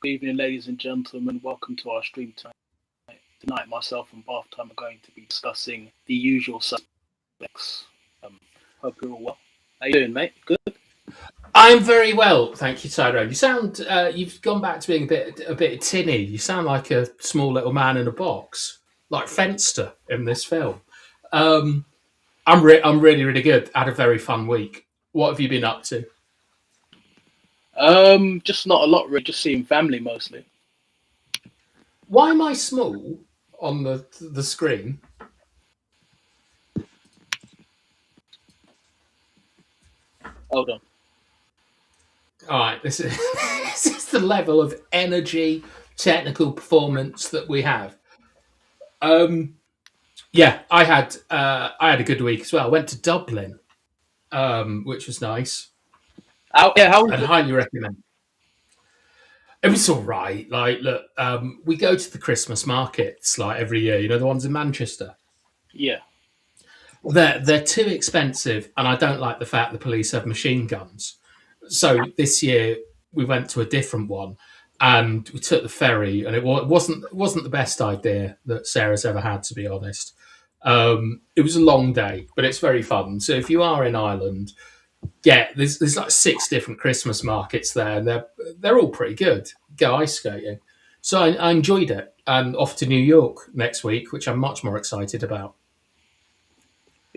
Good evening, ladies and gentlemen. Welcome to our stream tonight. Tonight, myself and Bathtime are going to be discussing the usual suspects. Hope you're all well. How you doing, mate? Good. I'm very well, thank you, Tyrone. You sound you've gone back to being a bit tinny. You sound like a small little man in a box, like Fenster in this film. Um, I'm really really good. Had a very fun week. What have you been up to? Just not a lot. Really. Just seeing family mostly. Why am I small on the screen? Hold on. All right, this is this is the level of energy, technical performance that we have. Um, yeah, I had a good week as well. I went to Dublin, which was nice. How was I'd it? highly recommend. It was all right. Like, look, we go to the Christmas markets like every year. You know the ones in Manchester. Yeah. They're too expensive, and I don't like the fact the police have machine guns. So this year we went to a different one, and we took the ferry, and it wasn't the best idea that Sarah's ever had, to be honest. It was a long day, but it's very fun. So if you are in Ireland, yeah, there's like six different Christmas markets there, and they're all pretty good. Go ice skating, so I enjoyed it. And off to New York next week, which I'm much more excited about.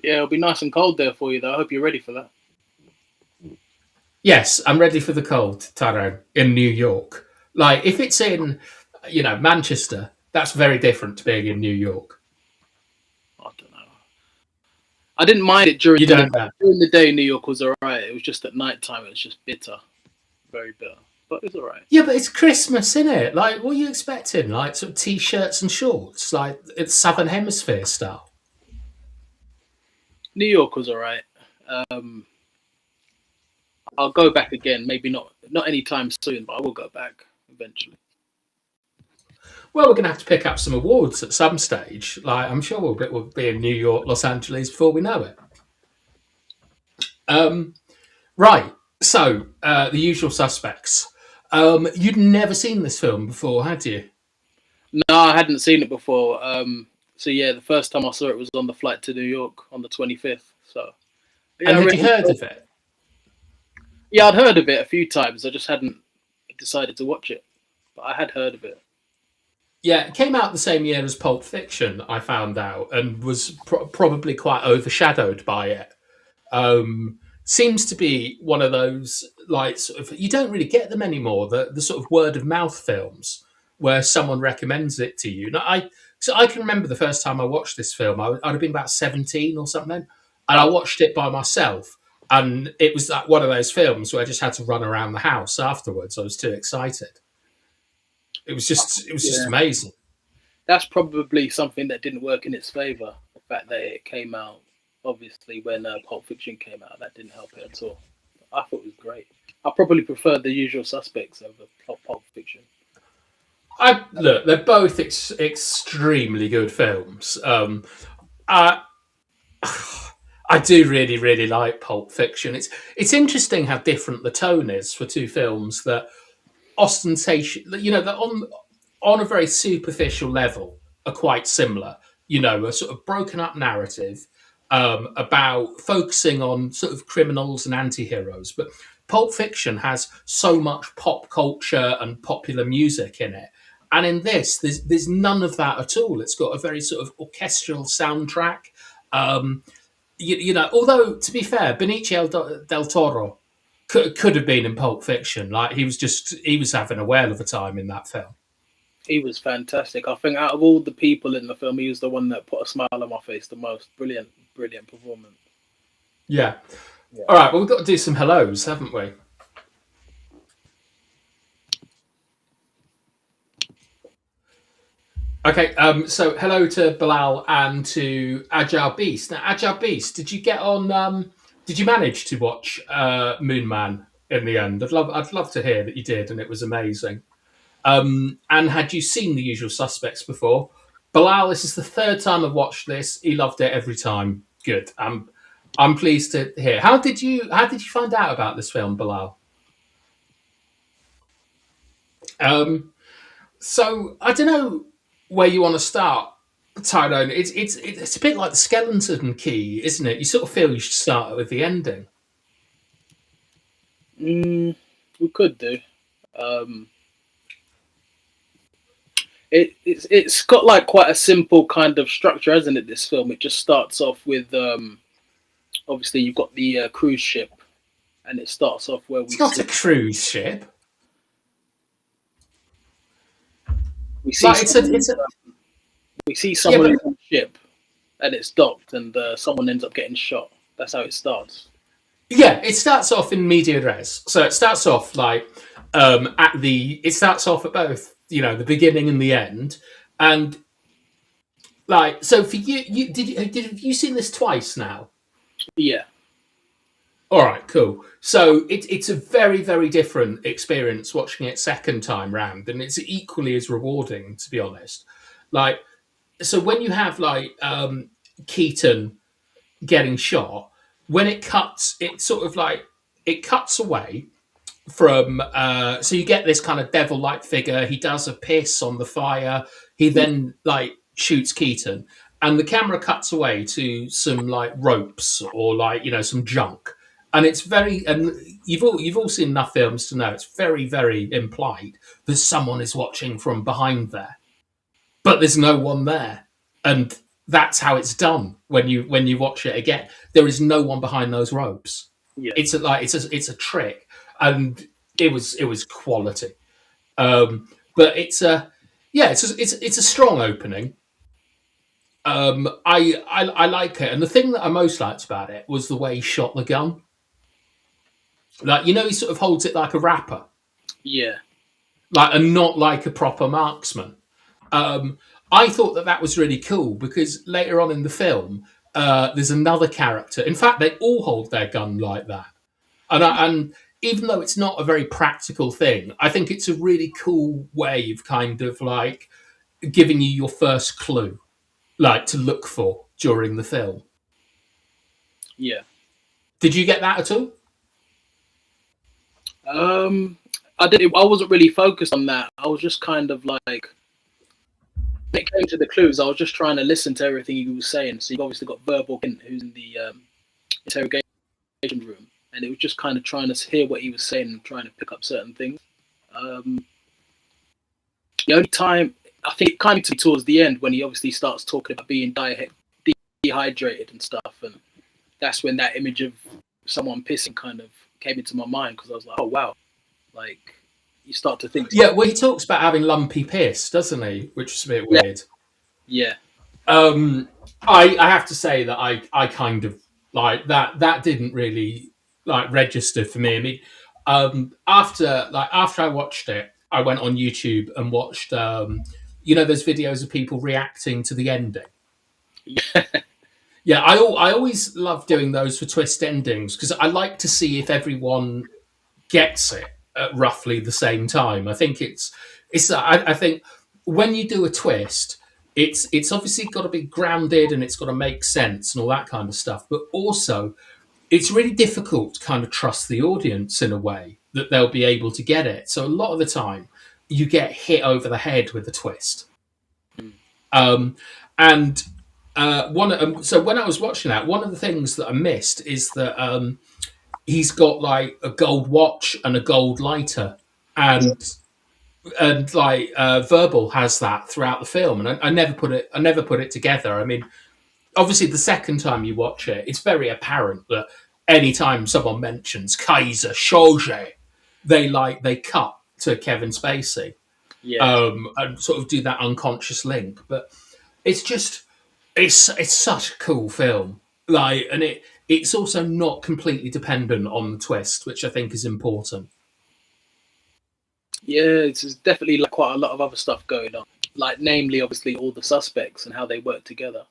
Yeah, it'll be nice and cold there for you, though. I hope you're ready for that. Yes, I'm ready for the cold, Tyrone, in New York. Like if it's in, Manchester, that's very different to being in New York. I don't know. I didn't mind it during You the don't know. during the day. New York was alright. It was just at night time. It was just bitter, very bitter. But it's alright. Yeah, but it's Christmas, isn't it? Like, what are you expecting? Like, sort of t-shirts and shorts, like it's Southern Hemisphere style. New York was alright. Um, I'll go back again. Maybe not anytime soon, but I will go back eventually. Well, we're going to have to pick up some awards at some stage. Like, I'm sure we'll be in New York, Los Angeles before we know it. Um, right. So, the usual suspects. You'd never seen this film before, had you? No, I hadn't seen it before. So yeah, the first time I saw it was on the flight to New York on the 25th. So yeah, And I had you really heard enjoyed of it. it? Yeah, I'd heard of it a few times. I just hadn't decided to watch it, but I had heard of it. Yeah, it came out the same year as Pulp Fiction, I found out, and was probably quite overshadowed by it. Seems to be one of those, like, sort of, you don't really get them anymore. The sort of word of mouth films where someone recommends it to you. So I can remember the first time I watched this film. I'd have been about 17 or something, and I Oh, watched it by myself. And it was like one of those films where I just had to run around the house afterwards. I was too excited. It was just yeah. amazing. That's probably something that didn't work in its favor. The fact that it came out, obviously, when Pulp Fiction came out, that didn't help it at all. I thought it was great. I probably preferred The Usual Suspects over Pulp Fiction. I look, they're both extremely good films. I I do really really like Pulp Fiction. It's interesting how different the tone is for two films that ostentation, that on a very superficial level are quite similar. A sort of broken up narrative about focusing on sort of criminals and anti-heroes, but Pulp Fiction has so much pop culture and popular music in it. And in this, there's none of that at all. It's got a very sort of orchestral soundtrack. Um, although to be fair, Benicio del Toro could have been in Pulp Fiction. Like he was having a whale of a time in that film. He was fantastic. I think out of all the people in the film, he was the one that put a smile on my face the most. Brilliant, brilliant performance. Yeah. Yeah. All right. Well, we've got to do some hellos, haven't we? Okay. So hello to Bilal and to Agile Beast. Now, Agile Beast, did you get on? Did you manage to watch Moon Man in the end? I'd love to hear that you did, and it was amazing. And had you seen The Usual Suspects before? Bilal, this is the third time I've watched this. He loved it every time. Good. I'm pleased to hear. How did you find out about this film, Bilal? So I don't know where you want to start, Tyrone. It's a bit like the skeleton key, isn't it? You sort of feel you should start with the ending. We could do. Um, it's got like quite a simple kind of structure, hasn't it? This film. It just starts off with obviously you've got the cruise ship, and it starts off where It's not see a cruise ship. we see Like someone, it's a we see yeah, someone but in the ship, and it's docked, and someone ends up getting shot. That's how it starts. yeah, it starts off in media res. So it starts off like it starts off at both, the beginning and the end. And like so for you have you seen this twice now? Yeah, All right, cool. So it's a very, very different experience watching it second time round, and it's equally as rewarding, to be honest. Like, so when you have like Keaton getting shot, when it cuts, it sort of like it cuts away from. So you get this kind of devil-like figure. He does a piss on the fire. He then like shoots Keaton, and the camera cuts away to some like ropes or like some junk, and it's very and you've all seen enough films to know it's very, very implied that someone is watching from behind there, but there's no one there, and that's how it's done when you watch it again. There is no one behind those ropes. yeah, It's a trick, and it was quality. But it's a strong opening. I like it, and the thing that I most liked about it was the way he shot the gun. Like he sort of holds it like a rapper, yeah, like and not like a proper marksman. Um, I thought that was really cool because later on in the film, there's another character. In fact, they all hold their gun like that, and even though it's not a very practical thing, I think it's a really cool way of kind of like giving you your first clue, like to look for during the film. yeah. Did you get that at all? Um, I did. I wasn't really focused on that. I was just kind of like, when it came to the clues, I was just trying to listen to everything he was saying. So you've obviously got verbal hint, who's in the interrogation room, and it was just kind of trying to hear what he was saying and trying to pick up certain things. Um, the only time I think it kind of towards the end when he obviously starts talking about being dehydrated and stuff, and that's when that image of someone pissing kind of came into my mind because I was like, oh wow, like you start to think, Yeah, well, he talks about having lumpy piss, doesn't he? Which is a bit yeah, weird. yeah, I have to say that I kind of like that didn't really like register for me. I mean, after I watched it, I went on YouTube and watched those videos of people reacting to the ending. yeah, Yeah, I always love doing those for twist endings because I like to see if everyone gets it at roughly the same time. I think I think when you do a twist, it's obviously got to be grounded and it's got to make sense and all that kind of stuff. But also, it's really difficult to kind of trust the audience in a way that they'll be able to get it. So a lot of the time, you get hit over the head with a twist. And so when I was watching that, one of the things that I missed is that he's got like a gold watch and a gold lighter, and like Verbal has that throughout the film, and I never put it together. I mean, obviously, the second time you watch it, it's very apparent that anytime someone mentions Keyser Söze, they cut to Kevin Spacey, yeah. and sort of do that unconscious link. But it's just it's such a cool film, like, and it's also not completely dependent on the twist, which I think is important. Yeah, it's definitely like quite a lot of other stuff going on. Like, namely, obviously, all the suspects and how they work together.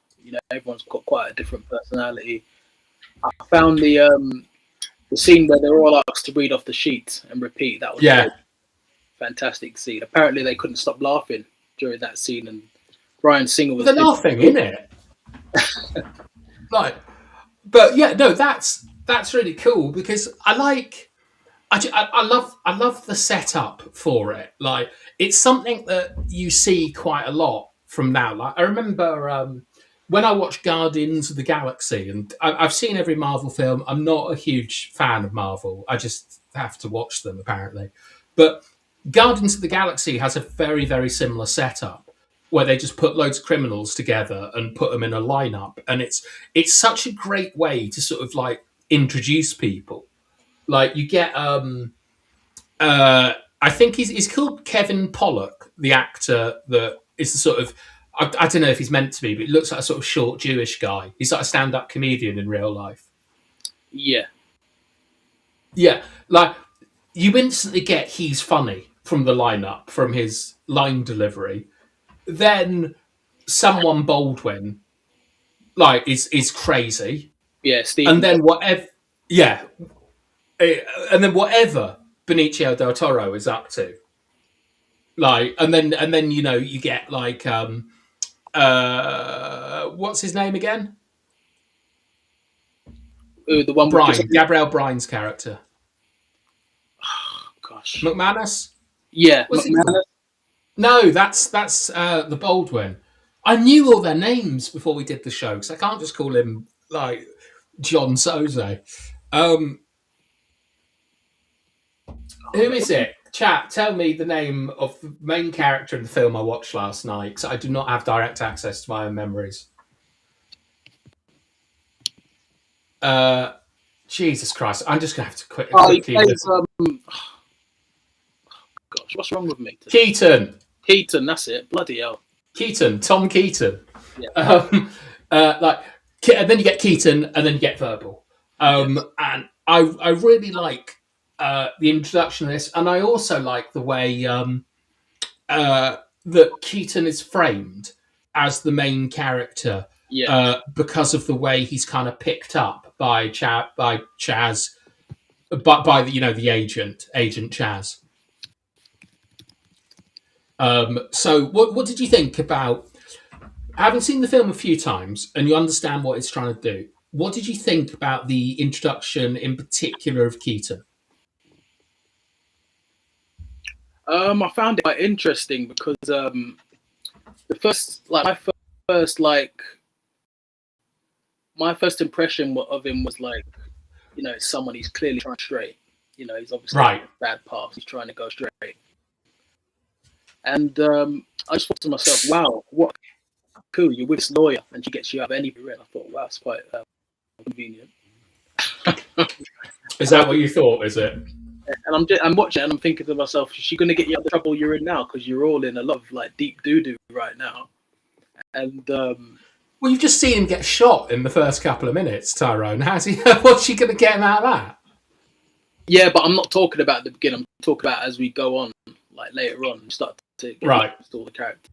Everyone's got quite a different personality. I found the scene where they're all asked to read off the sheet and repeat. That was a Yeah, fantastic scene. Apparently, they couldn't stop laughing during that scene, and Bryan Singer was they're laughing in it, like, but yeah, no, that's really cool because I like. I love the setup for it. Like it's something that you see quite a lot from now. Like I remember when I watched Guardians of the Galaxy, and I've seen every Marvel film. I'm not a huge fan of Marvel. I just have to watch them apparently. But Guardians of the Galaxy has a very very similar setup where they just put loads of criminals together and put them in a lineup, and it's such a great way to sort of like introduce people. Like you get I think he's called Kevin Pollock, the actor that is the sort of I don't know if he's meant to be, but he looks like a sort of short Jewish guy. He's like a stand-up comedian in real life. Yeah, Yeah, like you instantly get he's funny from the lineup, from his line delivery. Then someone Baldwin like is crazy, yeah, and Stephen. then whatever, yeah, and then whatever Benicio del Toro is up to, like, and then you know you get like what's his name again? The one with just, Bryan, Gabrielle Bryan's character, gosh, McManus. yeah, Was it? No, that's the Baldwin. I knew all their names before we did the show because I can't just call him like John Soze. Um, who is it? Chat, tell me the name of the main character in the film I watched last night because I do not have direct access to my own memories. Jesus Christ, I'm just going to have to quickly... gosh, what's wrong with me? Keaton, that's it. Bloody hell. Tom Keaton. Yeah. Like, and then you get Keaton, and then you get Verbal. And I really like the introduction of this, and I also like the way that Keaton is framed as the main character, because of the way he's kind of picked up by Chaz, by the the agent Chaz. So what did you think about having seen the film a few times and you understand what it's trying to do? What did you think about the introduction in particular of Keaton? I found it quite interesting because the first, like my first impression of him was like, someone he's clearly trying straight. He's obviously right. Bad path. He's trying to go straight. And I just thought to myself, wow, what cool, you're with this lawyer and she gets you out of any rent. I thought, wow, it's quite convenient. Is that what you thought, is it? And I'm watching it and I'm thinking to myself, is she going to get you out of the trouble you're in now? Because you're all in a lot of like deep doo-doo right now. And well, you've just seen him get shot in the first couple of minutes, Tyrone. What's she going to get him out of that? Yeah, but I'm not talking about the beginning. I'm talking about as we go on, like later on, and start to get all the characters.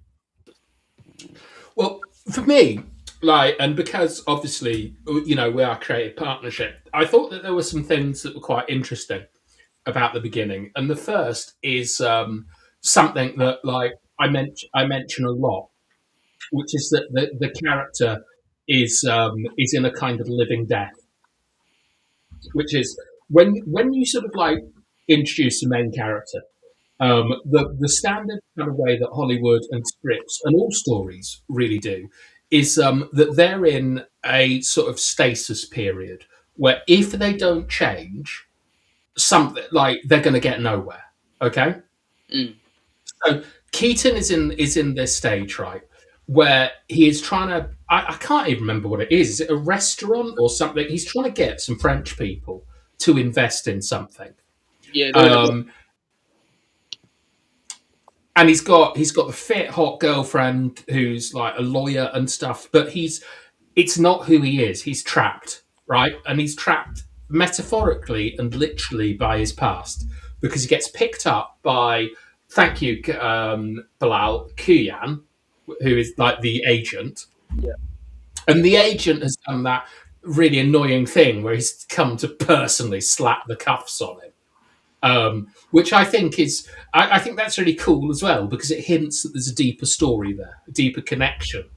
Well, for me, like, and because obviously, we are a creative partnership, I thought that there were some things that were quite interesting about the beginning. And the first is something that, like, I mention a lot, which is that the character is in a kind of living death, which is when you sort of like introduce the main character. The standard kind of way that Hollywood and scripts and all stories really do is that they're in a sort of stasis period where if they don't change, something like they're going to get nowhere. Okay, so Keaton is in this stage, right, where he is trying to. I can't even remember what it is. Is it a restaurant or something? He's trying to get some French people to invest in something. Yeah. And he's got the fit hot girlfriend who's like a lawyer and stuff, but it's not who he is. He's trapped, right? And he's trapped metaphorically and literally by his past because he gets picked up by, thank you, Bilal, Kuyan, who is like the agent. Yeah. And the agent has done that really annoying thing where he's come to personally slap the cuffs on him. Which I think is, I think that's really cool as well because it hints that there's a deeper story there, a deeper connection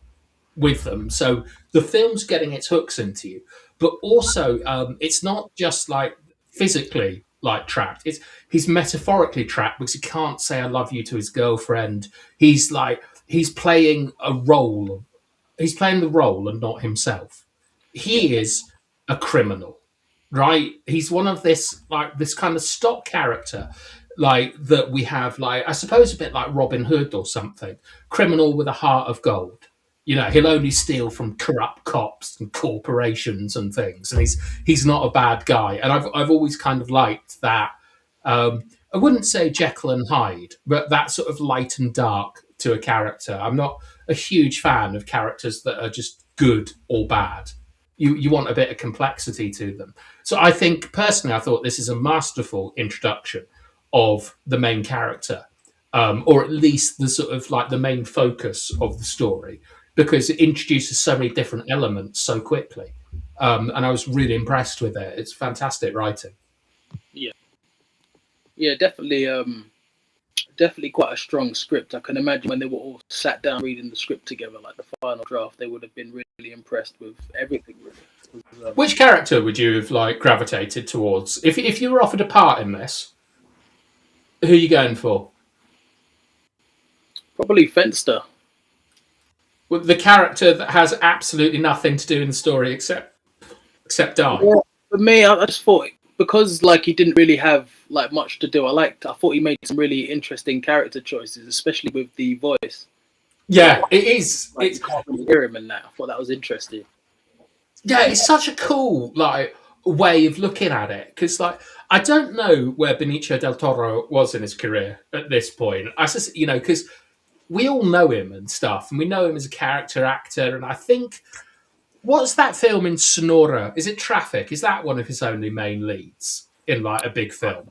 with them. So the film's getting its hooks into you, but also it's not just like physically like trapped. He's metaphorically trapped because he can't say I love you to his girlfriend. He's playing a role. He's playing the role and not himself. He is a criminal, right? He's one of this kind of stock character, like that we have, like I suppose a bit like Robin Hood or something. Criminal with a heart of gold. He'll only steal from corrupt cops and corporations and things, and he's not a bad guy. And I've always kind of liked that. I wouldn't say Jekyll and Hyde, but that sort of light and dark to a character. I'm not a huge fan of characters that are just good or bad. You want a bit of complexity to them. So I think personally, I thought this is a masterful introduction of the main character, or at least the sort of like the main focus of the story, because it introduces so many different elements so quickly. And I was really impressed with it. It's fantastic writing. Yeah, yeah, definitely quite a strong script. I can imagine when they were all sat down reading the script together, like the final draft, they would have been really impressed with everything. Really. Which character would you have like gravitated towards if you were offered a part in this? Who are you going for? Probably Fenster. Well, the character that has absolutely nothing to do in the story except die. Yeah, for me, I just thought because like he didn't really have like much to do. I thought he made some really interesting character choices, especially with the voice. Yeah, it is. Like, you can't really hear him in that. I thought that was interesting. Yeah, it's such a cool like way of looking at it because like I don't know where Benicio del Toro was in his career at this point. I just because we all know him and stuff, and we know him as a character actor. And I think what's that film in Sonora? Is it Traffic? Is that one of his only main leads in like a big film?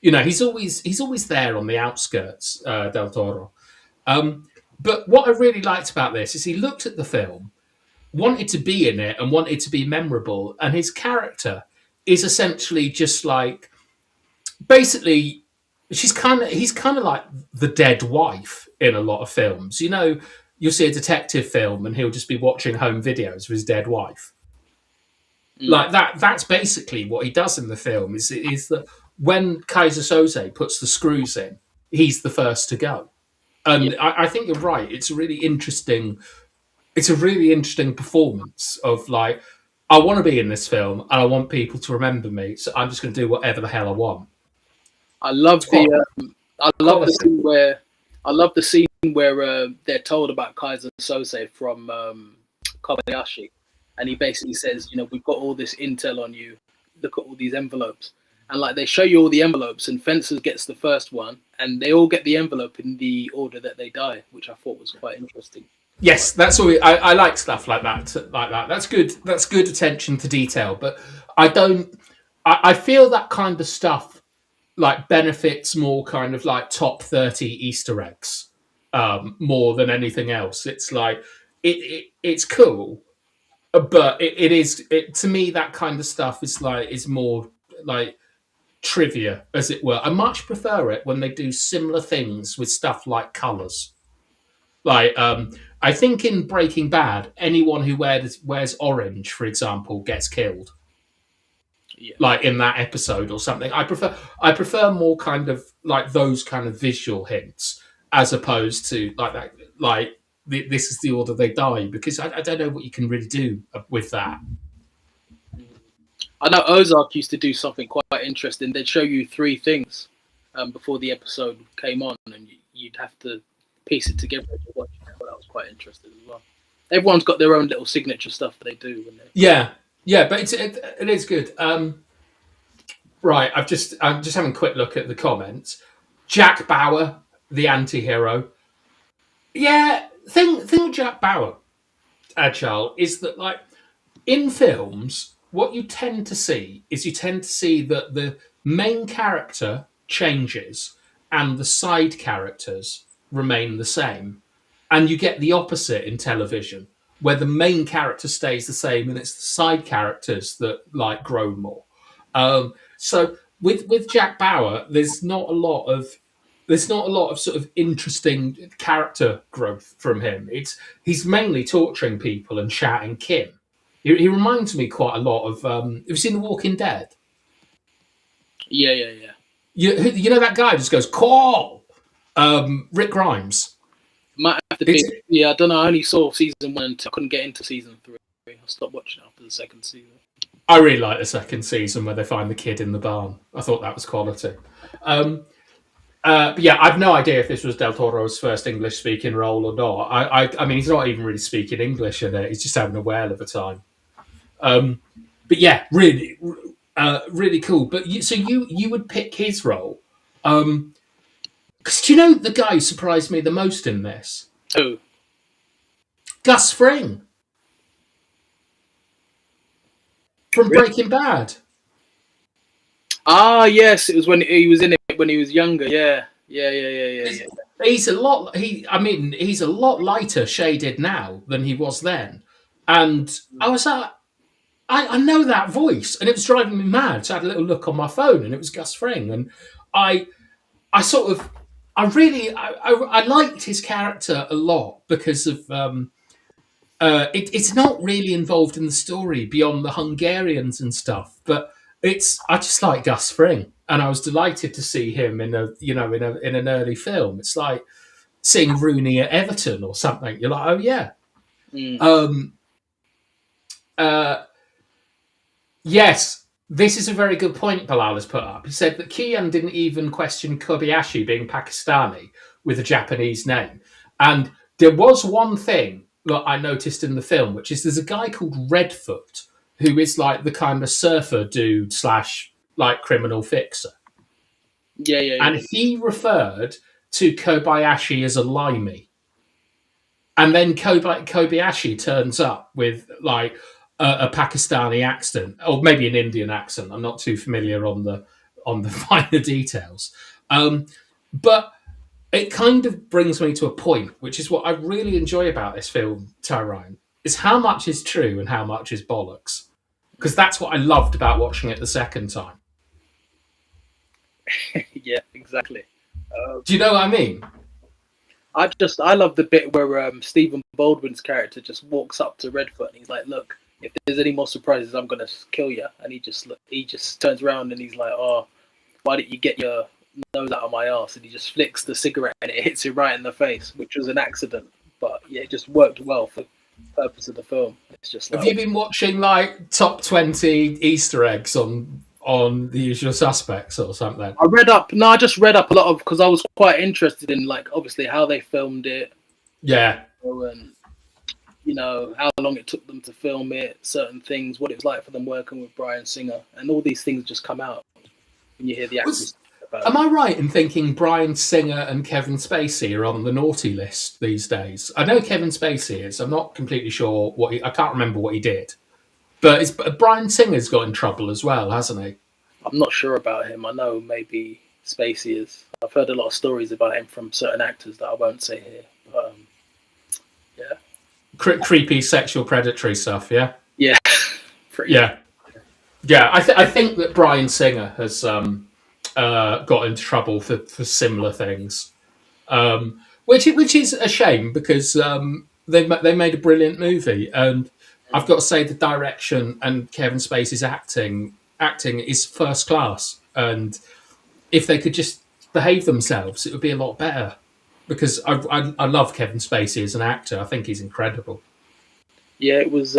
He's always there on the outskirts, Del Toro. But what I really liked about this is he looked at the film, wanted to be in it, and wanted to be memorable, and his character is essentially just like basically he's kind of like the dead wife in a lot of films. You'll see a detective film and he'll just be watching home videos of his dead wife. Like that's basically what he does in the film is that when Keyser Söze puts the screws in, he's the first to go. And I think you're right. It's a really interesting performance of like, I want to be in this film and I want people to remember me, so I'm just going to do whatever the hell I want. I love the scene where they're told about Keyser Söze from Kobayashi, and he basically says, we've got all this intel on you. Look at all these envelopes, and like they show you all the envelopes, and Fencer gets the first one, and they all get the envelope in the order that they die, which I thought was quite interesting. Yes, that's what I like stuff like that. That's good. That's good attention to detail. But I feel that kind of stuff like benefits more kind of like top 30 Easter eggs more than anything else. It's like it's cool, but it is to me that kind of stuff is more like trivia, as it were. I much prefer it when they do similar things with stuff like colors. Like I think in Breaking Bad, anyone who wears orange, for example, gets killed. Yeah. Like in that episode or something. I prefer more kind of like those kind of visual hints as opposed to like that. Like this is the order they die, because I don't know what you can really do with that. I know Ozark used to do something quite interesting. They'd show you 3 things before the episode came on, and you'd have to piece it together to watch it. Well, that was quite interesting as well. Everyone's got their own little signature stuff that they do. Yeah, but it is good. Right, I'm just having a quick look at the comments. Jack Bauer, the anti-hero. Yeah, thing with Jack Bauer, Agile, is that like in films, what you tend to see that the main character changes and the side characters remain the same. And you get the opposite in television, where the main character stays the same and it's the side characters that like grow more. So with Jack Bauer, there's not a lot of sort of interesting character growth from him. He's mainly torturing people and shouting Kim. He reminds me quite a lot of. Have you seen The Walking Dead? Yeah. You know that guy just goes call. Rick Grimes. Might have to be. Yeah, I don't know. I only saw season 1 and 2. I couldn't get into season 3. I stopped watching after the second season. I really like the second season where they find the kid in the barn. I thought that was quality. But yeah, I've no idea if this was Del Toro's first English-speaking role or not. I mean, he's not even really speaking English in it. He's just having a whale of a time. But yeah, really, really cool. But you would pick his role. Because do you know the guy who surprised me the most in this? Who? Gus Fring. From Breaking Bad. Ah, yes, it was when he was in it when he was younger. Yeah. He's a lot. He's a lot lighter shaded now than he was then, and I was like, I know that voice, and it was driving me mad. So I had a little look on my phone, and it was Gus Fring, and I liked his character a lot because of it's not really involved in the story beyond the Hungarians and stuff, but I just like Gus Fring, and I was delighted to see him in an early film. It's like seeing Rooney at Everton or something. You're like, oh yeah. Yes, this is a very good point Bilal has put up. He said that Kian didn't even question Kobayashi being Pakistani with a Japanese name. And there was one thing that I noticed in the film, which is there's a guy called Redfoot who is like the kind of surfer dude / like criminal fixer. Yeah. And he referred to Kobayashi as a limey. And then Kobayashi turns up with like a Pakistani accent, or maybe an Indian accent. I'm not too familiar on the finer details. But it kind of brings me to a point, which is what I really enjoy about this film, Tyrone, is how much is true and how much is bollocks. Because that's what I loved about watching it the second time. Yeah, exactly. Do you know what I mean? I love the bit where Stephen Baldwin's character just walks up to Redfoot and he's like, "Look, if there's any more surprises, I'm gonna kill you." And he just turns around and he's like, "Oh, why didn't you get your nose out of my ass?" And he just flicks the cigarette and it hits him right in the face, which was an accident. But yeah, it just worked well for the purpose of the film. It's just like, have you been watching like top 20 Easter eggs on The Usual Suspects or something? I just read up a lot of, because I was quite interested in like obviously how they filmed it. Yeah. And how long it took them to film it, certain things, what it was like for them working with Bryan Singer, and all these things just come out when you hear the actors. Am I right in thinking Bryan Singer and Kevin Spacey are on the naughty list these days? I know Kevin Spacey is. I'm not completely sure I can't remember what he did. But Bryan Singer's got in trouble as well, hasn't he? I'm not sure about him. I know maybe Spacey is. I've heard a lot of stories about him from certain actors that I won't say here. But yeah. Creepy sexual predatory stuff, yeah? Yeah. Yeah. I think that Bryan Singer has got into trouble for similar things, which is a shame because they made a brilliant movie, and I've got to say the direction and Kevin Spacey's acting is first class, and if they could just behave themselves, it would be a lot better. Because I love Kevin Spacey as an actor. I think he's incredible. Yeah, it was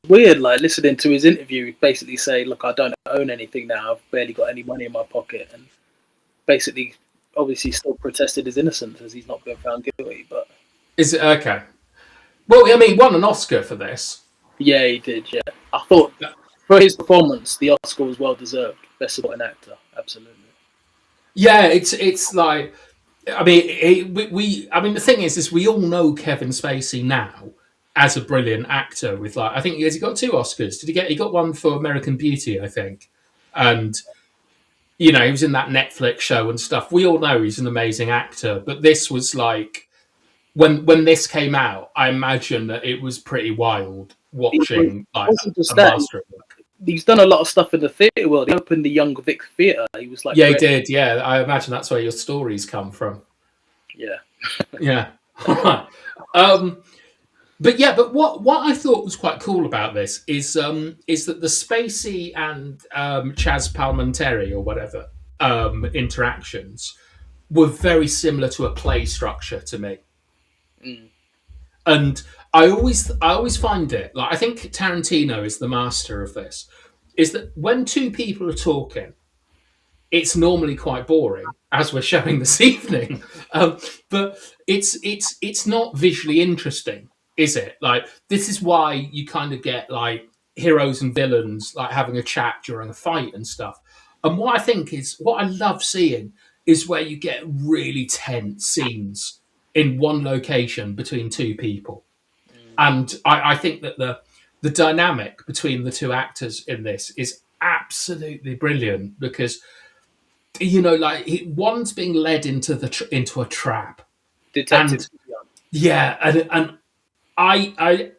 weird, like listening to his interview. Basically, say, "Look, I don't own anything now. I've barely got any money in my pocket," and basically, obviously, still protested his innocence as he's not been found guilty. But is it okay? Well, I mean, he won an Oscar for this. Yeah, he did. Yeah, I thought for his performance, the Oscar was well deserved. Best supporting actor, absolutely. Yeah, it's like, I mean, the thing is we all know Kevin Spacey now as a brilliant actor. With like, I think he got 2 Oscars. He got one for American Beauty, I think, and he was in that Netflix show and stuff. We all know he's an amazing actor, but this was like when this came out, I imagine that it was pretty wild watching like a master of work. He's done a lot of stuff in the theatre world. He opened the Young Vic Theatre. He was like, yeah, he did. Yeah, I imagine that's where your stories come from. Yeah, yeah. but what I thought was quite cool about this is that the Spacey and Chaz Palminteri or whatever interactions were very similar to a play structure to me. Mm. And I always find it, like, I think Tarantino is the master of this, is that when two people are talking, it's normally quite boring, as we're showing this evening. But it's not visually interesting, is it? Like, this is why you kind of get like heroes and villains like having a chat during a fight and stuff. And what I love seeing is where you get really tense scenes in one location between two people. Mm. And I think that the dynamic between the two actors in this is absolutely brilliant because like one's being led into into a trap, Detective. and yeah, and I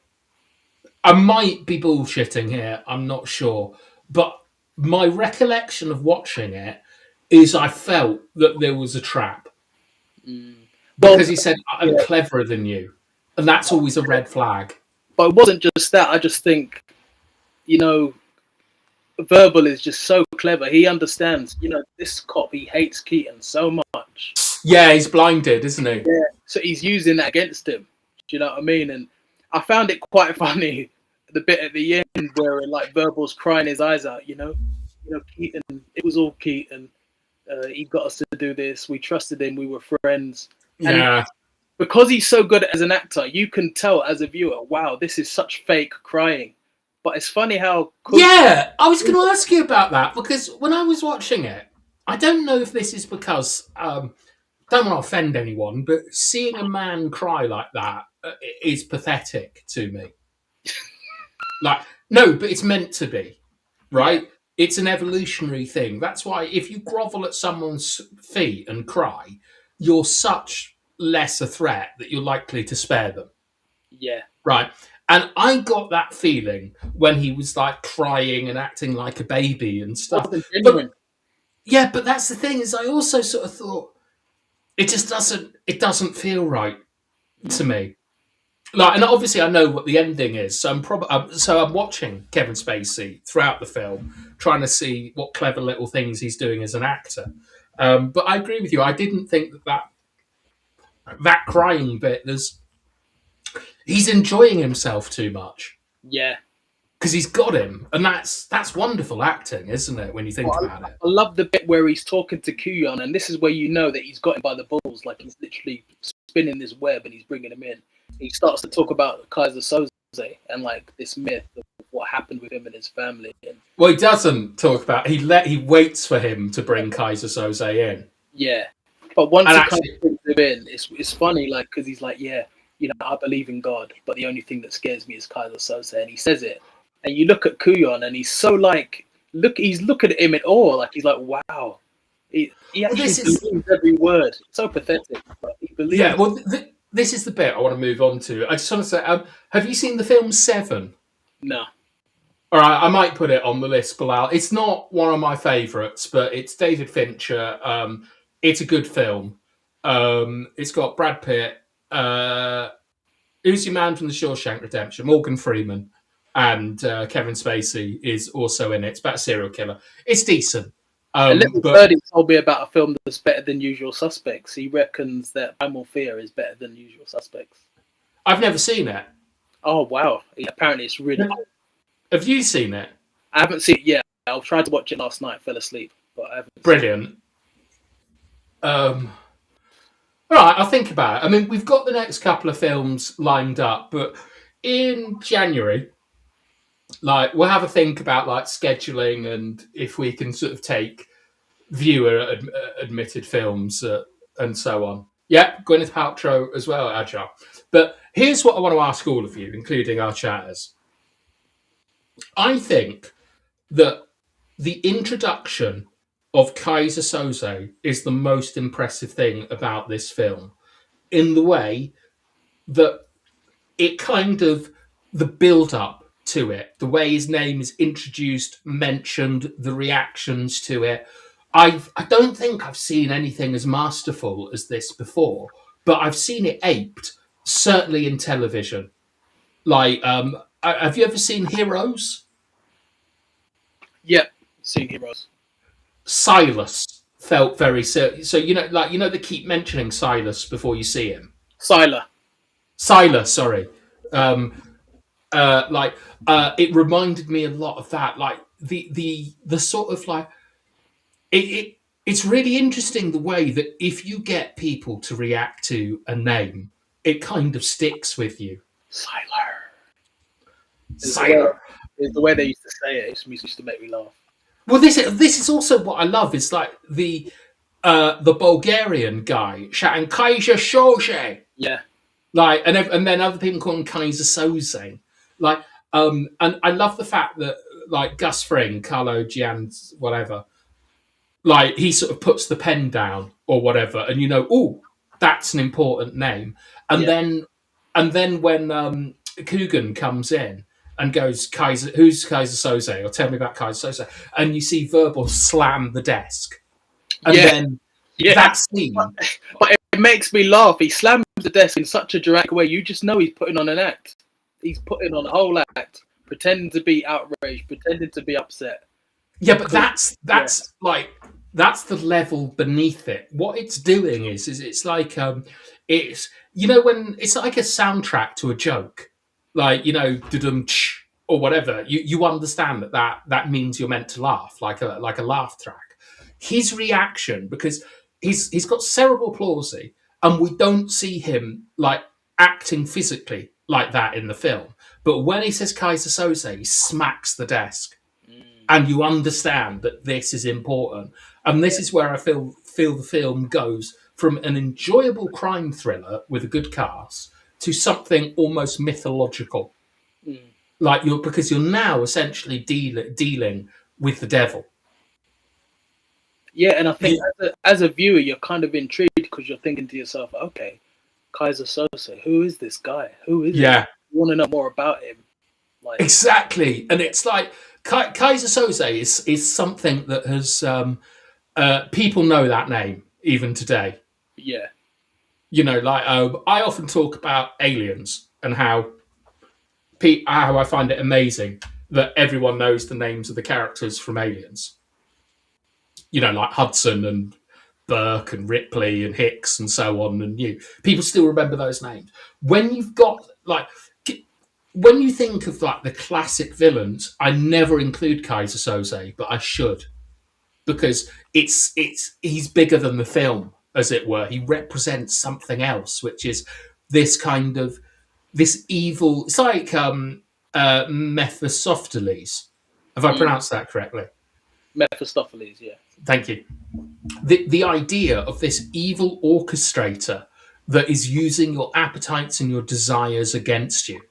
I might be bullshitting here. I'm not sure, but my recollection of watching it is I felt that there was a trap Mm. Well, because he said, "I'm yeah, cleverer than you," and that's always a red flag. but it wasn't just that. I just think, you know, Verbal is just so clever. He understands, this cop, he hates Keaton so much. Yeah, he's blinded, isn't he? Yeah. So he's using that against him. Do you know what I mean? And I found it quite funny, the bit at the end where like Verbal's crying his eyes out, Keaton, it was all Keaton. He got us to do this. We trusted him. We were friends. And Yeah. because he's so good as an actor, you can tell as a viewer, wow, this is such fake crying. But it's funny how... Yeah, I was going to ask you about that because when I was watching it, I don't know if this is because, don't want to offend anyone, but seeing a man cry like that is pathetic to me. Like, no, but it's meant to be, right? Yeah. It's an evolutionary thing. That's why if you grovel at someone's feet and cry, you're such less a threat that you're likely to spare them. Yeah. Right. And I got that feeling when he was like crying and acting like a baby and stuff. But that's the thing is I also sort of thought it doesn't feel right to me. Like, and obviously I know what the ending is, so I'm watching Kevin Spacey throughout the film, trying to see what clever little things he's doing as an actor. But I agree with you. I didn't think that crying bit he's enjoying himself too much. Yeah. Because he's got him. And that's wonderful acting, isn't it, when you think about it? I love the bit where he's talking to Kuyon, and this is where you know that he's got him by the balls. Like, he's literally spinning this web and he's bringing him in. He starts to talk about Keyser Söze and, like, this myth of what happened with him and his family. Well, he doesn't talk about... He waits for him to bring Keyser Söze in. Yeah. But once he kind of brings him in, it's funny, like, because he's like, yeah, I believe in God, but the only thing that scares me is Keyser Söze, and he says it. And you look at Kuyon, and he's so like, he's looking at him in awe, like he's like, wow. He actually believes every word. It's so pathetic, but he believes. Yeah, well, this is the bit I want to move on to. I just want to say, have you seen the film Seven? No. All right, I might put it on the list, Bilal. It's not one of my favourites, but it's David Fincher. It's a good film. It's got Brad Pitt. Who's your man from the Shawshank Redemption? Morgan Freeman. And Kevin Spacey is also in it. It's about a serial killer. It's decent. A little birdie told me about a film that's better than Usual Suspects. He reckons that Primal Fear is better than Usual Suspects. I've never seen it. Oh, wow. Apparently it's really good. Have you seen it? I haven't seen it yet. I tried to watch it last night, fell asleep, but I haven't. Brilliant. All right, I'll think about it. I mean, we've got the next couple of films lined up, but in January, like, we'll have a think about like scheduling and if we can sort of take viewer admitted films and so on. Yeah, Gwyneth Paltrow as well, Agile. But here's what I want to ask all of you, including our chatters. I think that the introduction of Keyser Söze is the most impressive thing about this film, in the way that it kind of, the build-up to it, the way his name is introduced, mentioned, the reactions to it. I don't think I've seen anything as masterful as this before, but I've seen it aped, certainly in television. Like, have you ever seen Heroes? Yep, seeing heroes. Silas felt very so. They keep mentioning Silas before you see him. Sylar. Silas, sorry. Um, it reminded me a lot of that. Like the sort of like it's really interesting the way that if you get people to react to a name, it kind of sticks with you. Sylar. Siler. The way they used to say it, it used to make me laugh. Well, this is also what I love. It's like the Bulgarian guy shouting Keyser Söze. Yeah. Like, and then other people call him Keyser Söze. Like, and I love the fact that like Gus Fring, Carlo Gian's whatever, like he sort of puts the pen down or whatever, and oh, that's an important name. And then when Coogan comes in and goes, who's Keyser Söze? Or tell me about Keyser Söze. And you see Verbal slam the desk. And then that scene. But it makes me laugh. He slams the desk in such a dramatic way. You just know he's putting on an act. He's putting on a whole act, pretending to be outraged, pretending to be upset. Yeah, but that's the level beneath it. What it's doing is it's like it's when it's like a soundtrack to a joke, like dudum or whatever. You understand that means you're meant to laugh, like a laugh track. His reaction, because he's got cerebral palsy, and we don't see him like acting physically like that in the film. But when he says Keyser Söze, he smacks the desk. And you understand that this is important. And this is where I feel the film goes from an enjoyable crime thriller with a good cast to something almost mythological. Like because you're now essentially dealing with the devil. Yeah, and I think as a viewer, you're kind of intrigued because you're thinking to yourself, okay, Keyser Söze, who is this guy? Who is he? You want to know more about him. Like, exactly. And it's like Keyser Söze is something that has people know that name even today. Yeah. I often talk about Aliens and how I find it amazing that everyone knows the names of the characters from Aliens. Like Hudson and Burke and Ripley and Hicks and so on, and people still remember those names. When you've got when you think of like the classic villains, I never include Keyser Söze, but I should, because he's bigger than the film, as it were. He represents something else, which is this kind of this evil. It's like Mephistopheles. Have I pronounced that correctly? Mephistopheles, yeah. Thank you. The idea of this evil orchestrator that is using your appetites and your desires against you.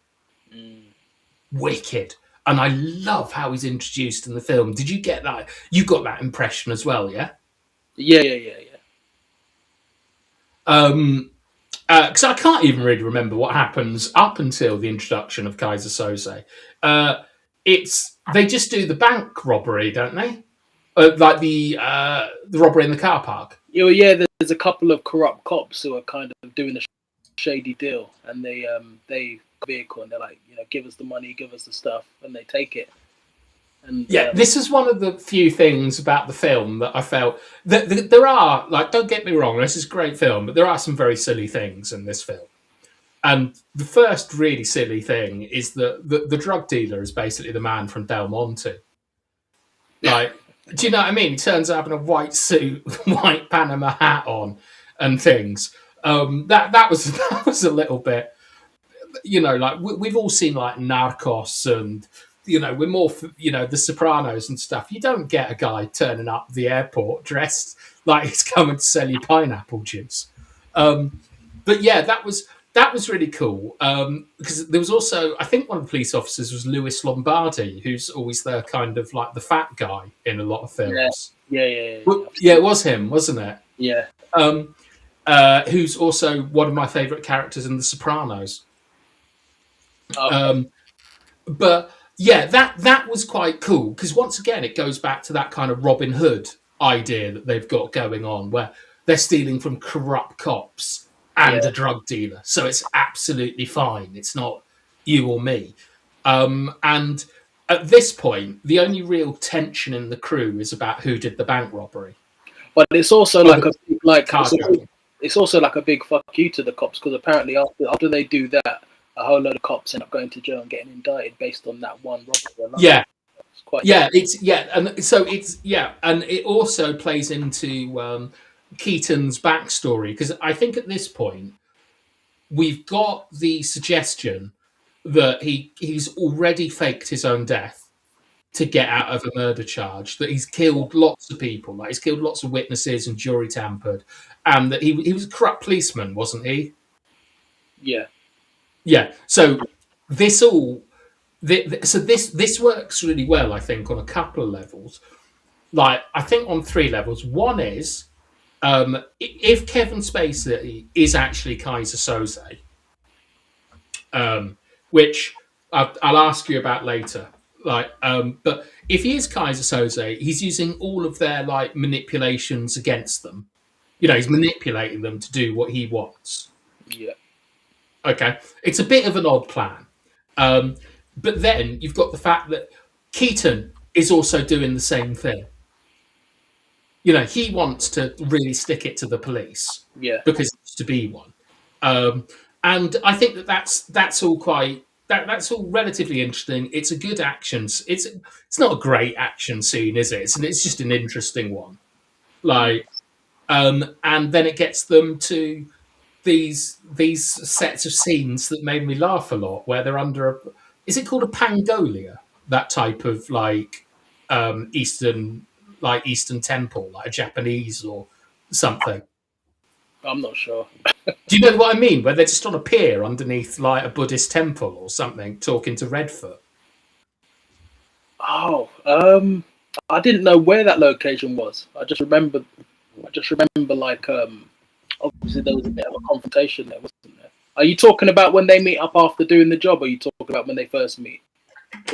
Wicked. And I love how he's introduced in the film. Did you get that? You got that impression as well, yeah? Yeah. Because I can't even really remember what happens up until the introduction of Keyser Söze. They just do the bank robbery, don't they? Like the robbery in the car park. Yeah, there's a couple of corrupt cops who are kind of doing a shady deal, and they vehicle, and they're like, give us the money, give us the stuff, and they take it. And this is one of the few things about the film that I felt that there are, like, don't get me wrong, this is a great film, but there are some very silly things in this film. And the first really silly thing is that the drug dealer is basically the man from Del Monte. Like, do you know what I mean? He turns up in a white suit, white Panama hat on, and things. That was a little bit. Like we've all seen like Narcos and, we're more, The Sopranos and stuff. You don't get a guy turning up at the airport dressed like he's coming to sell you pineapple juice. But yeah, that was really cool. Because there was also, I think one of the police officers was Louis Lombardi, who's always the kind of like the fat guy in a lot of films. Yeah. Yeah, it was him, wasn't it? Yeah. Who's also one of my favourite characters in The Sopranos. But yeah, that was quite cool because once again it goes back to that kind of Robin Hood idea that they've got going on, where they're stealing from corrupt cops and a drug dealer, so it's absolutely fine. It's not you or me. And at this point, the only real tension in the crew is about who did the bank robbery But it's also or like the carjacking. it's also like a big fuck you to the cops, because apparently after they do that, a whole load of cops end up going to jail and getting indicted based on that one robbery alone. Yeah, It's quite yeah, and so and it also plays into Keaton's backstory, because I think at this point we've got the suggestion that he's already faked his own death to get out of a murder charge, that he's killed lots of people, like he's killed lots of witnesses and jury tampered, and that he was a corrupt policeman, wasn't he? yeah. Yeah. So this all so this works really well, I think, on a couple of levels. Like, I think on three levels. One is, if Kevin Spacey is actually Keyser Söze, which I'll ask you about later. But if he is Keyser Söze, he's using all of their like manipulations against them. You know, he's manipulating them to do what he wants. Yeah. Okay, it's a bit of an odd plan, but then you've got the fact that Keaton is also doing the same thing. You know, he wants to really stick it to the police Yeah. because he wants to be one. And I think that's all that's all relatively interesting. It's a good action. It's not a great action scene, is it? It's just an interesting one. Like, and then it gets them to these sets of scenes that made me laugh a lot, where they're under is it called a pangolia? That type of like Eastern temple, like a Japanese or something. I'm not sure. Do you know what I mean? Where they're just on a pier underneath like a Buddhist temple or something, talking to Redfoot. Oh, I didn't know where that location was. I just remember like obviously there was a bit of a confrontation there, wasn't there? Are you talking about when they meet up after doing the job, or are you talking about when they first meet?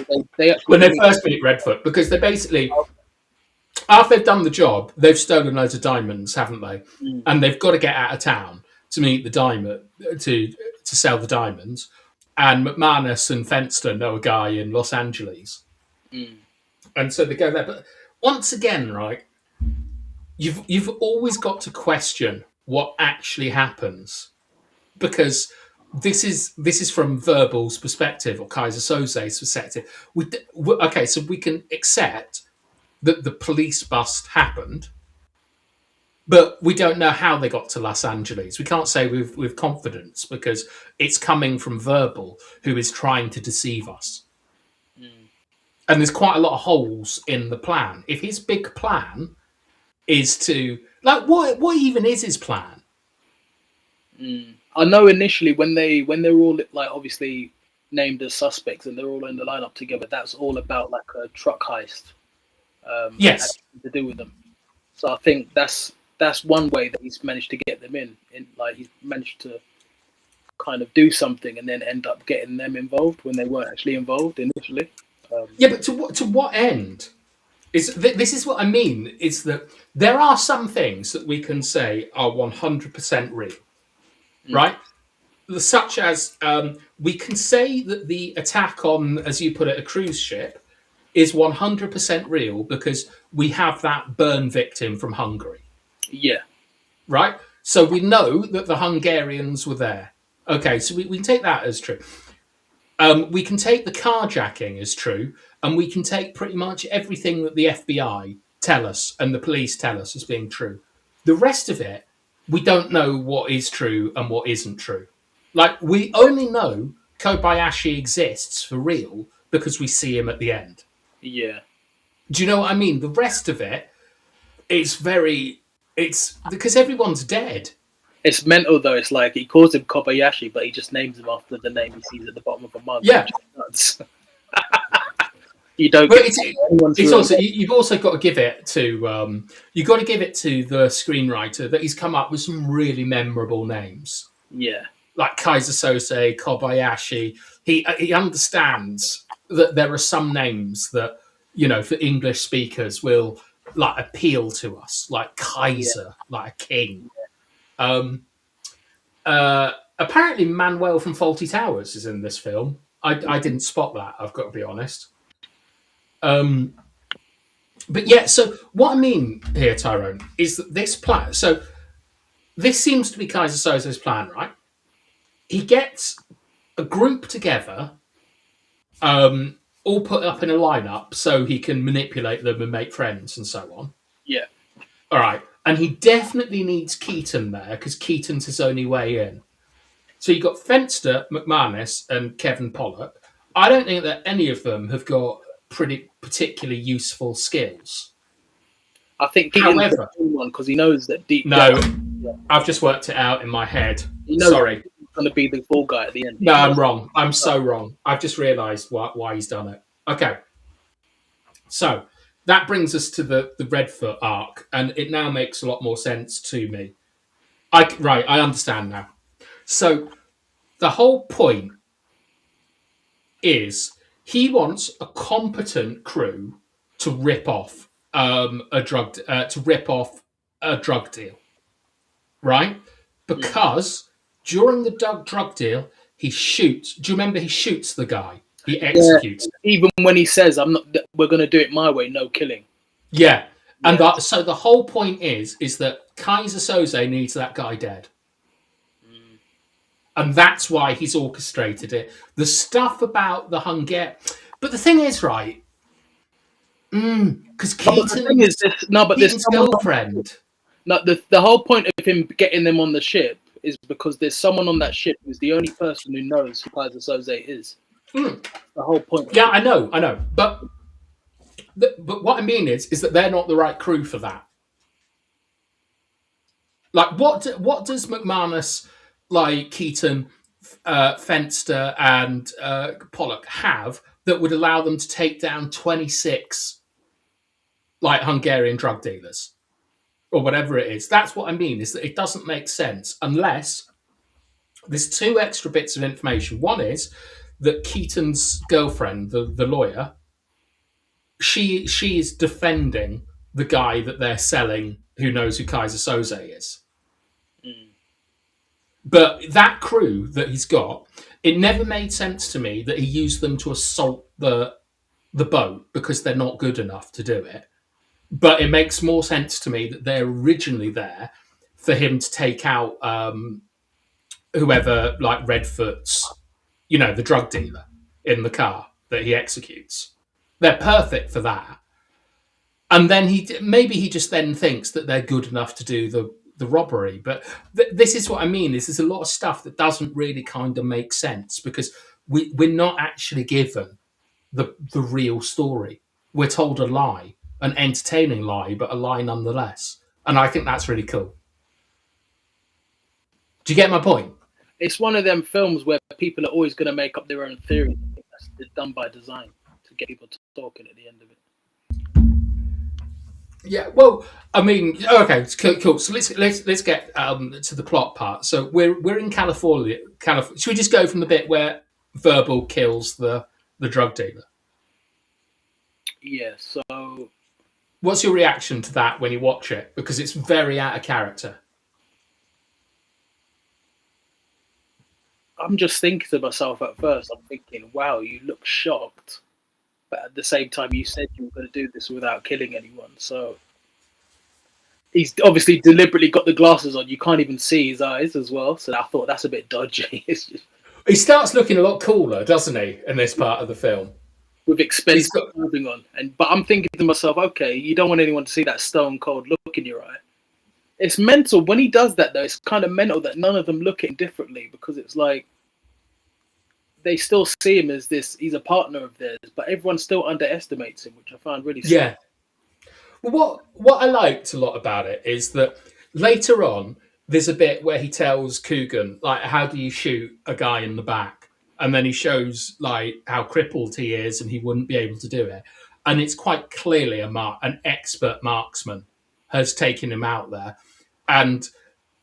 When they first meet Redfoot, because they basically, after they've done the job, they've stolen loads of diamonds, haven't they? Mm. And they've got to get out of town to meet the diamond to sell the diamonds. And McManus and Fenster know a guy in Los Angeles, and so they go there. But once again, right, you've always got to question what actually happens, because this is from Verbal's perspective, or Keyser Söze's perspective. Okay, so we can accept that the police bust happened, but we don't know how they got to Los Angeles. We can't say with confidence, because it's coming from Verbal, who is trying to deceive us. And there's quite a lot of holes in the plan. If his big plan is to, like, what even is his plan? I know initially when they were all like obviously named as suspects and they're all in the lineup together, that's all about like a truck heist. Yes, to do with them. So I think that's one way that he's managed to get them in. Like, he's managed to kind of do something and then end up getting them involved when they weren't actually involved initially. Yeah, but to what end? This is what I mean. Is that there are some things that we can say are 100% real, right? Such as we can say that the attack on, as you put it, a cruise ship is 100% real because we have that burn victim from Hungary. Yeah. Right? So we know that the Hungarians were there. Okay, so we can take that as true. We can take the carjacking as true, and we can take pretty much everything that the FBI tell us and the police tell us as being true. The rest of it, we don't know what is true and what isn't true. Like, we only know Kobayashi exists for real because we see him at the end. Yeah. Do you know what I mean? The rest of it, it's because everyone's dead. It's mental though. It's like he calls him Kobayashi, but he just names him after the name he sees at the bottom of a mug. Yeah. You don't. But it's also you've also got to give it to the screenwriter that he's come up with some really memorable names. Yeah. Like Keyser Söze, Kobayashi. He understands that there are some names that, you know, for English speakers will like appeal to us, like Kaiser, like a king. Apparently Manuel from Fawlty Towers is in this film. I didn't spot that. I've got to be honest. But yeah, so what I mean here, Tyrone, is that this plan. So this seems to be Keyser Söze's plan, right? He gets a group together, all put up in a lineup, so he can manipulate them and make friends and so on. Yeah. All right, and he definitely needs Keaton there because Keaton's his only way in. So you've got Fenster, McManus, and Kevin Pollock. I don't think that any of them have got pretty particularly useful skills. I think Keaton's the one because he knows that deep down. No, I've just worked it out in my head. He knows Sorry. he's going to be the fall guy at the end. No, I'm wrong. I'm so wrong. I've just realised why he's done it. Okay. So that brings us to the Redfoot arc, and it now makes a lot more sense to me. I understand now. So the whole point is he wants a competent crew to rip off a drug deal, right? Because during the drug deal, he shoots. Do you remember he shoots the guy? He executes. Yeah, even when he says, "I'm not. We're going to do it my way. No killing." Yeah, and so the whole point is that Keyser Söze needs that guy dead. And that's why he's orchestrated it. The stuff about the Hungarian... But the thing is, right... Because Keaton's girlfriend... No, the whole point of him getting them on the ship is because there's someone on that ship who's the only person who knows who Keyser Söze is. The whole point. Yeah, I know. But what I mean is that they're not the right crew for that. Like, what does McManus... like Keaton, Fenster, and Pollock have that would allow them to take down 26 like Hungarian drug dealers or whatever it is. That's what I mean, is that it doesn't make sense unless there's two extra bits of information. One is that Keaton's girlfriend, the lawyer, she is defending the guy that they're selling who knows who Keyser Söze is. But that crew that he's got, it never made sense to me that he used them to assault the boat because they're not good enough to do it. But it makes more sense to me that they're originally there for him to take out whoever, like Redfoot's, the drug dealer in the car that he executes. They're perfect for that. And then maybe he just then thinks that they're good enough to do the robbery. But this is what I mean, is there's a lot of stuff that doesn't really kind of make sense because we're not actually given the real story. We're told a lie, an entertaining lie, but a lie nonetheless. And I think that's really cool. Do you get my point? It's one of them films where people are always going to make up their own theory. I think that's done by design to get people talking at the end of it. Yeah, well, I mean, okay, cool. So let's get to the plot part. So we're in California. Should we just go from the bit where Verbal kills the drug dealer? Yeah. So, what's your reaction to that when you watch it? Because it's very out of character. I'm just thinking to myself at first. I'm thinking, "Wow, you look shocked." But at the same time, you said you were going to do this without killing anyone. So he's obviously deliberately got the glasses on. You can't even see his eyes as well. So I thought that's a bit dodgy. He starts looking a lot cooler, doesn't he, in this part of the film? With expensive clothing on. But I'm thinking to myself, okay, you don't want anyone to see that stone cold look in your eye. It's mental. When he does that, though, it's kind of mental that none of them look at him differently because it's like, they still see him as this, he's a partner of theirs, but everyone still underestimates him, which I find really sad. Yeah. Well, what I liked a lot about it is that later on, there's a bit where he tells Coogan, like, how do you shoot a guy in the back? And then he shows, like, how crippled he is and he wouldn't be able to do it. And it's quite clearly an expert marksman has taken him out there. And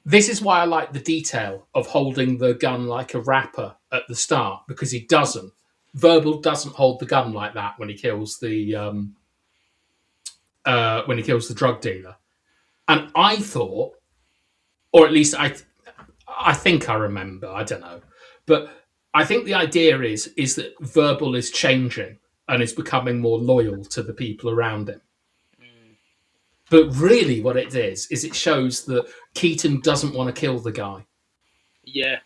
this is why I like the detail of holding the gun like a rapper at the start, because he doesn't. Verbal doesn't hold the gun like that when he kills the drug dealer. And I thought, or at least I think I remember, I don't know, but I think the idea is that Verbal is changing and is becoming more loyal to the people around him. But really, what it is it shows that Keaton doesn't want to kill the guy. Yeah.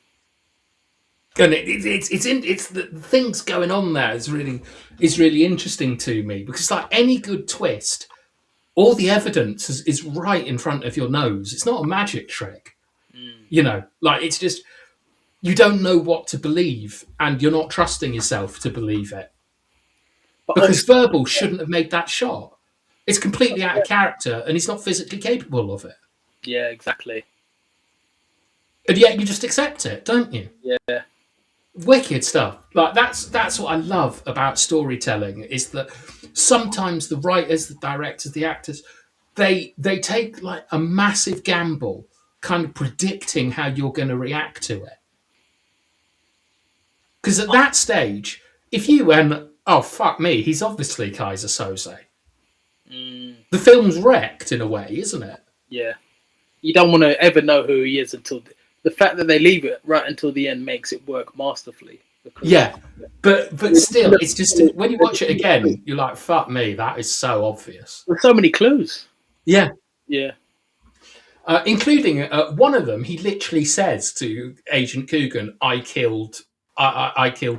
And it's the things going on there is really interesting to me, because like any good twist, all the evidence is right in front of your nose. It's not a magic trick, like it's just you don't know what to believe, and you're not trusting yourself to believe it, because Verbal shouldn't have made that shot. It's completely out of character, and he's not physically capable of it. Yeah, exactly. And yet you just accept it, don't you? Yeah. Wicked stuff. Like that's what I love about storytelling, is that sometimes the writers, the directors, the actors, they take like a massive gamble, kind of predicting how you're going to react to it. Because at that stage, if you went, "Oh fuck me, he's obviously Keyser Söze," the film's wrecked in a way, isn't it? Yeah. You don't want to ever know who he is until the fact that they leave it right until the end makes it work masterfully. Yeah, but still, it's just when you watch it again, you're like, "Fuck me, that is so obvious." There's so many clues. Yeah, yeah. Including one of them, he literally says to Agent Coogan, "I killed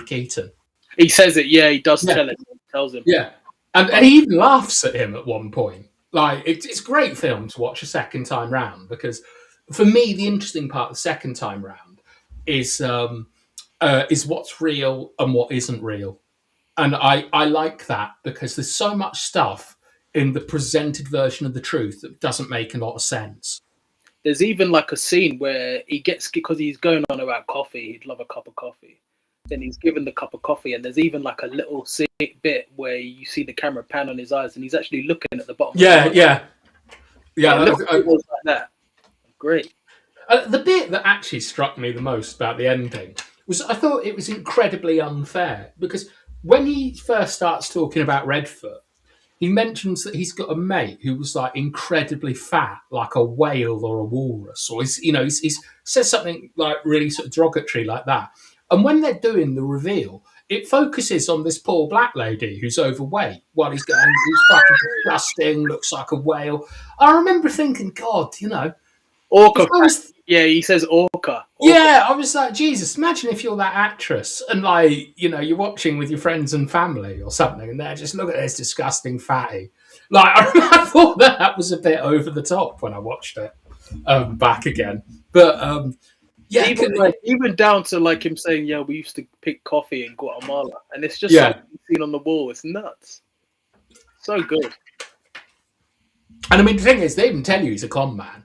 Keaton." He says it. Yeah, he does tell it. He tells him. Yeah, and he even laughs at him at one point. Like it's a great film to watch a second time round, because for me, the interesting part the second time round is what's real and what isn't real. And I like that, because there's so much stuff in the presented version of the truth that doesn't make a lot of sense. There's even like a scene where he gets, because he's going on about coffee, he'd love a cup of coffee. Then he's given the cup of coffee, and there's even like a little bit where you see the camera pan on his eyes, and he's actually looking at the bottom. Yeah. It was like that. Great. The bit that actually struck me the most about the ending was I thought it was incredibly unfair, because when he first starts talking about Redfoot, he mentions that he's got a mate who was like incredibly fat, like a whale or a walrus, or he says something like really sort of derogatory like that. And when they're doing the reveal, it focuses on this poor black lady who's overweight while he's going, "He's fucking disgusting, looks like a whale." I remember thinking, God, Orca. Yeah, he says orca. Yeah, I was like, Jesus, imagine if you're that actress and like, you're watching with your friends and family or something, and they're just, "Look at this disgusting fatty." Like, I thought that was a bit over the top when I watched it back again. But yeah, even down to like him saying, "Yeah, we used to pick coffee in Guatemala," and it's just something seen on the wall. It's nuts. So good. And I mean, the thing is, they even tell you he's a con man.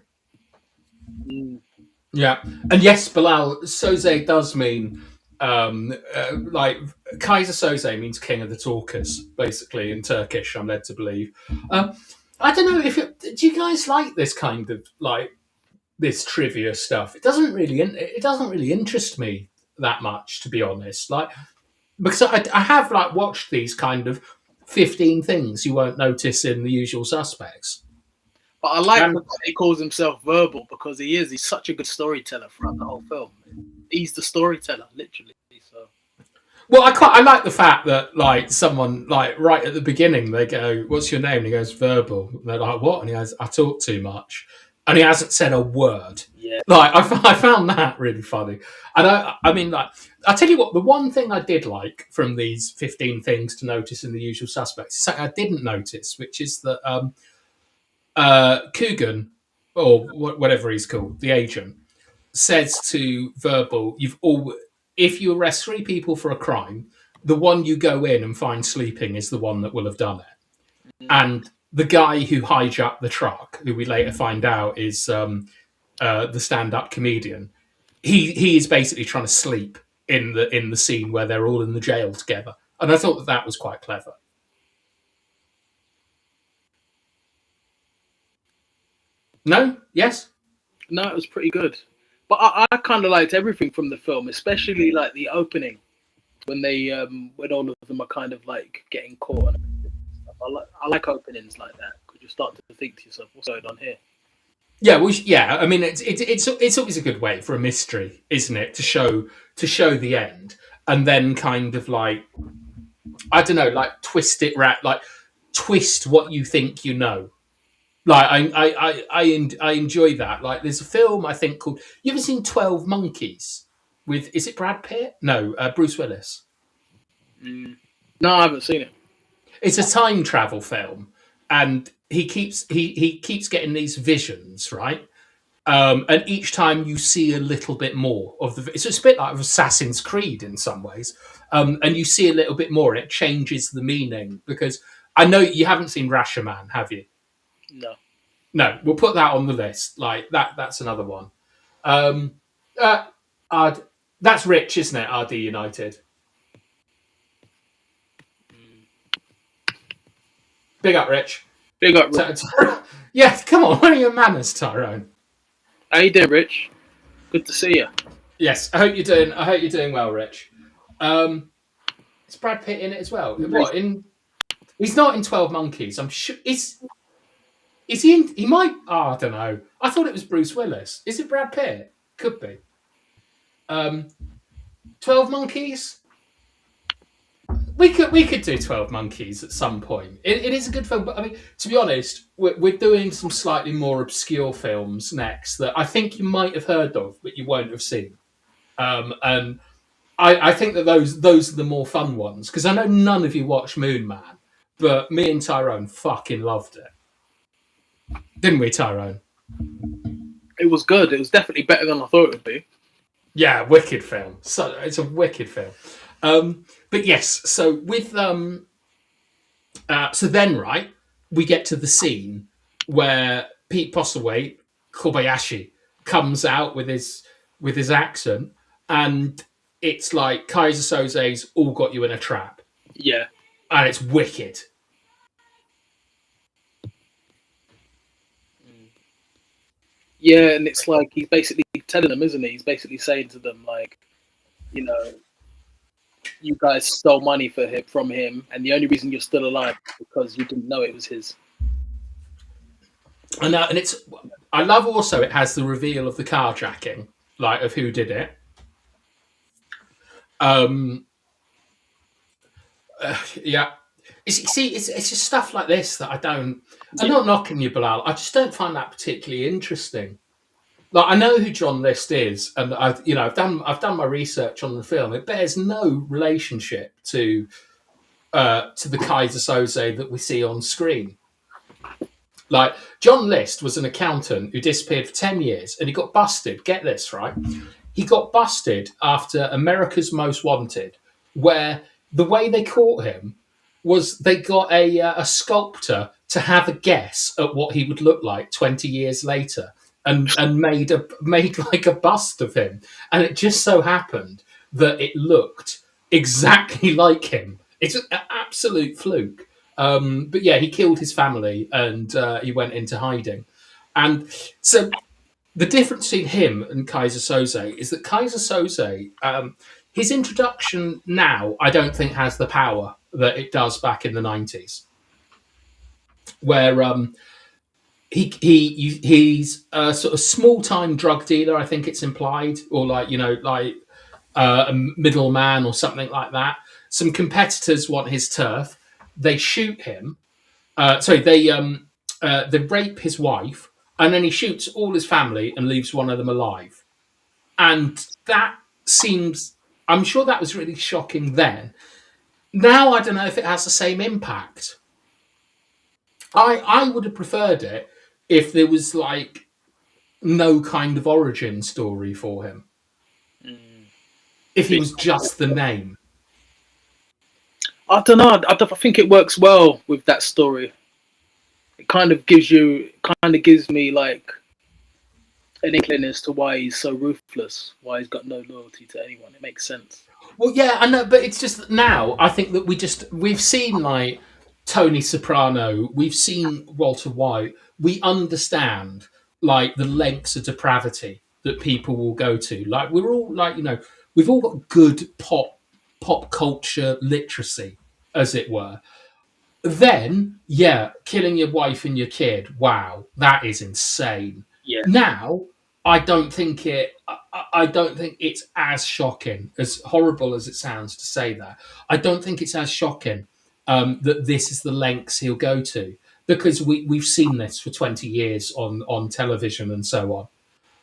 Yeah, and yes, Bilal, Söze does mean like Keyser Söze means king of the talkers, basically in Turkish. I'm led to believe. I don't know do you guys like this kind of like this trivia stuff? It doesn't really interest me that much, to be honest. Like, because I have like watched these kind of 15 things you won't notice in The Usual Suspects. But I like that he calls himself Verbal, because he's such a good storyteller throughout the whole film. He's the storyteller, literally. So. Well, I like the fact that like someone like right at the beginning they go, "What's your name?" And he goes, "Verbal." And they're like, "What?" And he goes, "I talk too much," and he hasn't said a word. Yeah. Like I found that really funny. And I mean, like, I'll tell you what, the one thing I did like from these 15 things to notice in The Usual Suspects is something I didn't notice, which is that Coogan, or whatever he's called, the agent, says to Verbal, if you arrest 3 people for a crime, the one you go in and find sleeping is the one that will have done it. And the guy who hijacked the truck, who we later find out is the stand-up comedian, he is basically trying to sleep in the scene where they're all in the jail together. And I thought that was quite clever. No? Yes? No, it was pretty good. But I kind of liked everything from the film, especially like the opening when when all of them are kind of like getting caught. And stuff. I like openings like that, because you start to think to yourself, what's going on here? Yeah, well, yeah. I mean, it's always a good way for a mystery, isn't it, to show the end. and then kind of like, I don't know, like twist it like twist what you think you know. Like I enjoy that. Like there's a film I think called, you ever seen 12 Monkeys with, is it Brad Pitt? No, Bruce Willis. No, I haven't seen it. It's a time travel film, and he keeps getting these visions, right? And each time you see a little bit more of the. It's a bit like Assassin's Creed in some ways, and you see a little bit more. It changes the meaning, because I know you haven't seen Rashomon, have you? No. No, we'll put that on the list. Like that. That's another one. Um, that's Rich, isn't it? RD United. Big up, Rich. Big up, Rich. Yeah, come on. What are your manners, Tyrone? How you doing, Rich? Good to see you. Yes, I hope you're doing well, Rich. Is Brad Pitt in it as well? What in? He's not in 12 Monkeys. I'm sure. Is he in? He might. Oh, I don't know. I thought it was Bruce Willis. Is it Brad Pitt? Could be. 12 Monkeys. We could do 12 Monkeys at some point. It is a good film, but I mean, to be honest, we're doing some slightly more obscure films next that I think you might have heard of, but you won't have seen. And I think that those are the more fun ones, because I know none of you watch Moon Man, but me and Tyrone fucking loved it, didn't we, Tyrone? It was good. It was definitely better than I thought it would be. Yeah, wicked film. So it's a wicked film. But yes, so with so then right, we get to the scene where Pete Postlethwaite, Kobayashi, comes out with his accent, and it's like Keyser Söze's all got you in a trap. Yeah. And it's wicked. Yeah, and it's like he's basically telling them, isn't he? He's basically saying to them, like, you know, you guys stole money from him, and the only reason you're still alive is because you didn't know it was his. And it's, I love also it has the reveal of the carjacking, like of who did it. Yeah. It's just stuff like this that I'm not knocking you, Bilal. I just don't find that particularly interesting. Like, I know who John List is, and I've done my research on the film. It bears no relationship to the Keyser Söze that we see on screen. Like, John List was an accountant who disappeared for 10 years, and he got busted. Get this, right? He got busted after America's Most Wanted, where the way they caught him was they got a sculptor to have a guess at what he would look like 20 years later, and made like a bust of him. And it just so happened that it looked exactly like him. It's an absolute fluke. But yeah, he killed his family, and he went into hiding. And so the difference between him and Keyser Söze is that Keyser Söze, his introduction now, I don't think has the power that it does back in the 90s, where he's a sort of small-time drug dealer, I think it's implied, or like a middleman or something like that. Some competitors want his turf. They shoot him. They rape his wife, and then he shoots all his family and leaves one of them alive. And that seems, I'm sure that was really shocking then. Now I don't know if it has the same impact. I would have preferred it if there was like no kind of origin story for him. If he was just the name. I don't know. I think it works well with that story. It kind of gives me like an inkling as to why he's so ruthless, why he's got no loyalty to anyone. It makes sense. Well, yeah, I know, but it's just that now I think that we've seen like Tony Soprano, we've seen Walter White, we understand like the lengths of depravity that people will go to. Like, we're all like, we've all got good pop culture literacy, as it were. Then, yeah, killing your wife and your kid, wow, that is insane. Yeah. Now, I don't think I don't think it's as shocking, as horrible as it sounds to say that. I don't think it's as shocking that this is the lengths he'll go to, because we've seen this for 20 years on television and so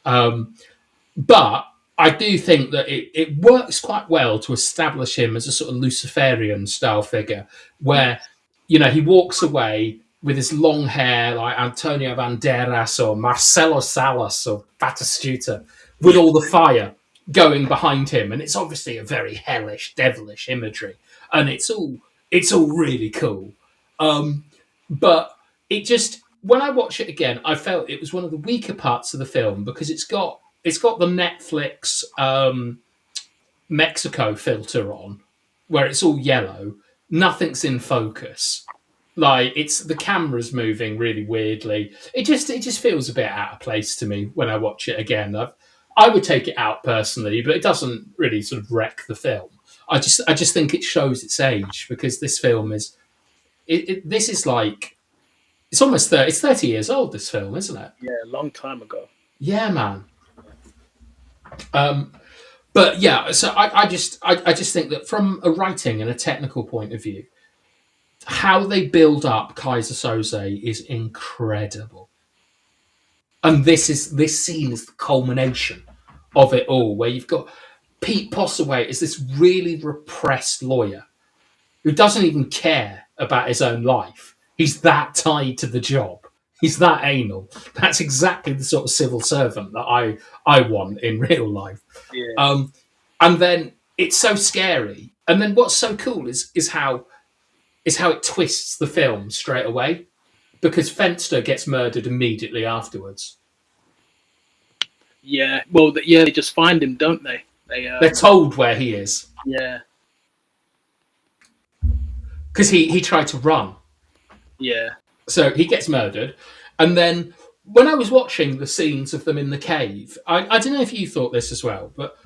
on. But I do think that it works quite well to establish him as a sort of Luciferian style figure, where he walks away with his long hair like Antonio Banderas or Marcelo Salas or Batistuta, with all the fire going behind him, and it's obviously a very hellish, devilish imagery, and it's all really cool. But it just, when I watch it again, I felt it was one of the weaker parts of the film, because it's got the Netflix Mexico filter on, where it's all yellow, nothing's in focus. Like, it's the camera's moving really weirdly. It just feels a bit out of place to me when I watch it again. I would take it out personally, but it doesn't really sort of wreck the film. I just think it shows its age, because this film is this is like, it's almost 30, it's 30 years old, this film, isn't it? Yeah, a long time ago. Yeah, man. But yeah, so I just think that from a writing and a technical point of view, how they build up Keyser Söze is incredible. And this scene is the culmination of it all, where you've got Pete Postlethwaite as this really repressed lawyer who doesn't even care about his own life. He's that tied to the job. He's that anal. That's exactly the sort of civil servant that I want in real life. Yeah. And then it's so scary. And then what's so cool is how it twists the film straight away, because Fenster gets murdered immediately afterwards. Yeah. Well, they just find him, don't they? They're told where he is. Yeah. Because he tried to run. Yeah. So he gets murdered. And then when I was watching the scenes of them in the cave, I don't know if you thought this as well, but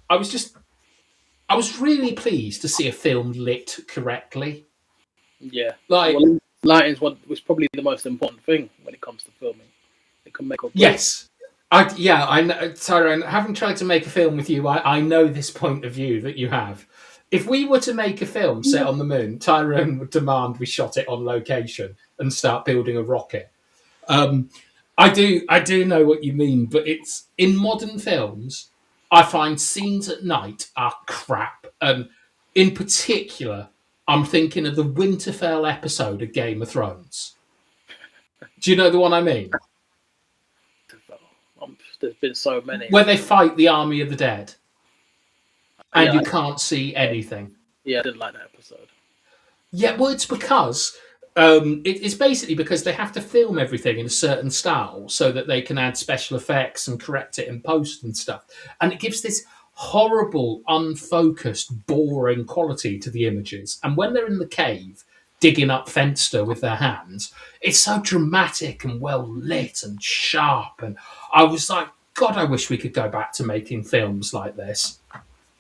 I was really pleased to see a film lit correctly. Yeah. Like, lighting was probably the most important thing when it comes to filming. It can make or break. Yes. I know, Tyrone, having tried to make a film with you, I know this point of view that you have. If we were to make a film set on the moon, Tyrone would demand we shot it on location and start building a rocket. I do know what you mean, but it's, in modern films, I find scenes at night are crap. And in particular, I'm thinking of the Winterfell episode of Game of Thrones. Do you know the one I mean? There's been so many. Where they fight the army of the dead. And you can't see anything. Yeah, I didn't like that episode. Yeah, well, it's because it's basically because they have to film everything in a certain style so that they can add special effects and correct it in post and stuff. And it gives this horrible, unfocused, boring quality to the images. And when they're in the cave digging up Fenster with their hands, it's so dramatic and well lit and sharp. And I was like, God, I wish we could go back to making films like this.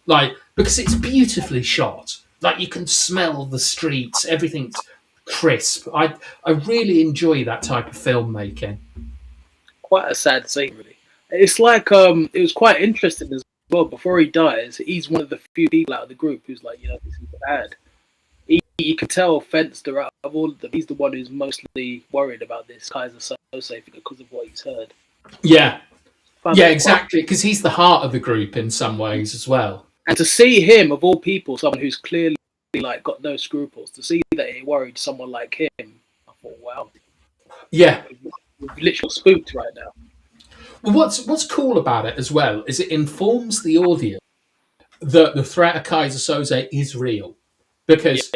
Like, because it's beautifully shot. Like, you can smell the streets, everything's crisp. I really enjoy that type of filmmaking. Quite a sad scene, really. It's like it was quite interesting as well. Before he dies, he's one of the few people out of the group who's like, this is bad. You can tell Fenster, out of all of them, he's the one who's mostly worried about this Keyser Söze because of what he's heard. Yeah. Yeah, exactly. Because he's the heart of the group in some ways as well. And to see him, of all people, someone who's clearly got no scruples, to see that he worried someone like him, I thought, wow. Yeah. We're literally spooked right now. Well, what's cool about it as well is it informs the audience that the threat of Keyser Söze is real. Because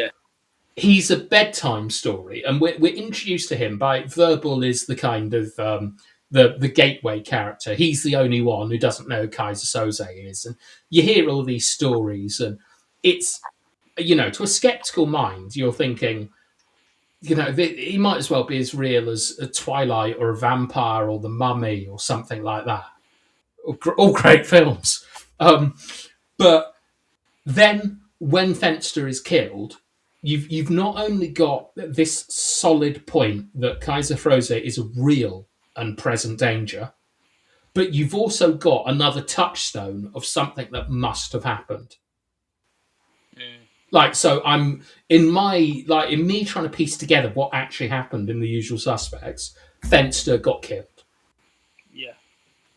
he's a bedtime story, and we're introduced to him by Verbal is the kind of the gateway character. He's the only one who doesn't know who Keyser Söze is, and you hear all these stories, and it's, to a skeptical mind, you're thinking, he might as well be as real as a Twilight or a vampire or the Mummy or something like that. All great films, but then, when Fenster is killed, you've not only got this solid point that Keyser Söze is a real and present danger, but you've also got another touchstone of something that must have happened. Like, so I'm in me trying to piece together what actually happened in The Usual Suspects. Fenster got killed. Yeah.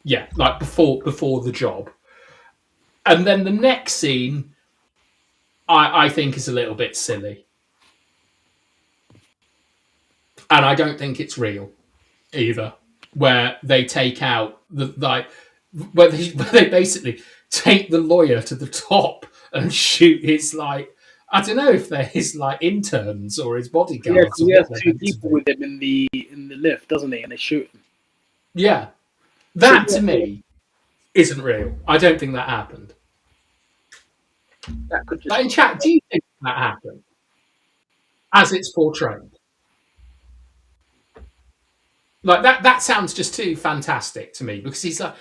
Yeah, like before the job. And then the next scene, I think is a little bit silly. And I don't think it's real either, where they take out where they basically take the lawyer to the top and shoot his, like, I don't know if they're his, like, interns or his bodyguards. Yeah, because he has or two people with him in the lift, doesn't he? And they shoot him. Yeah, that to me isn't real. I don't think that happened. That could just. But in chat, do you think that happened as it's portrayed? Like that sounds just too fantastic to me, because he's like,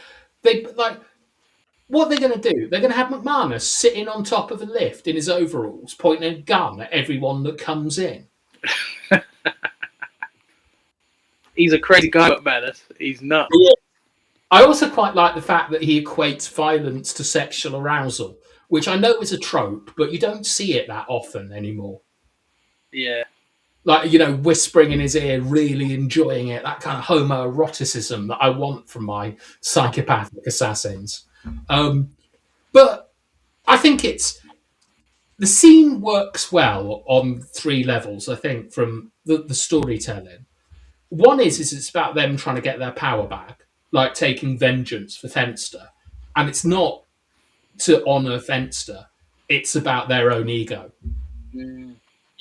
what are they going to do? They're going to have McManus sitting on top of a lift in his overalls, pointing a gun at everyone that comes in. He's a crazy guy, McManus. He's nuts. Yeah. I also quite like the fact that he equates violence to sexual arousal, which I know is a trope, but you don't see it that often anymore. Yeah. Like, whispering in his ear, really enjoying it, that kind of homoeroticism that I want from my psychopathic assassins. But I think the scene works well on 3 levels, I think, from the storytelling. One is it's about them trying to get their power back, like taking vengeance for Fenster. And it's not to honour Fenster, it's about their own ego.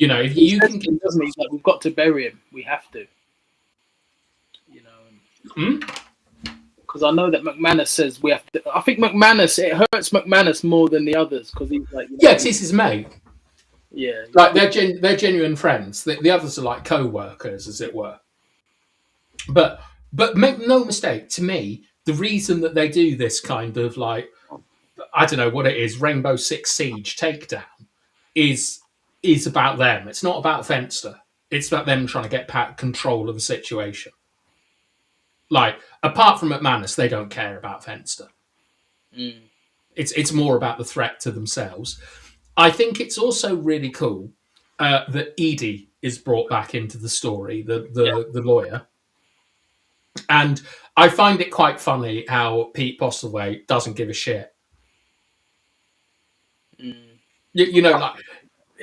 If you can, doesn't he? He's like, we've got to bury him. We have to. Because I know that McManus says we have to. I think it hurts McManus more than the others, because he's like, because he's his mate. Yeah, like they're genuine friends. The others are like co-workers, as it were. But make no mistake, to me, the reason that they do this kind of, like, I don't know what it is, Rainbow Six Siege takedown is about them. It's not about Fenster. It's about them trying to get control of the situation. Like, apart from McManus, they don't care about Fenster. It's more about the threat to themselves. I think it's also really cool that Edie is brought back into the story, the lawyer. And I find it quite funny how Pete Postlethwaite doesn't give a shit.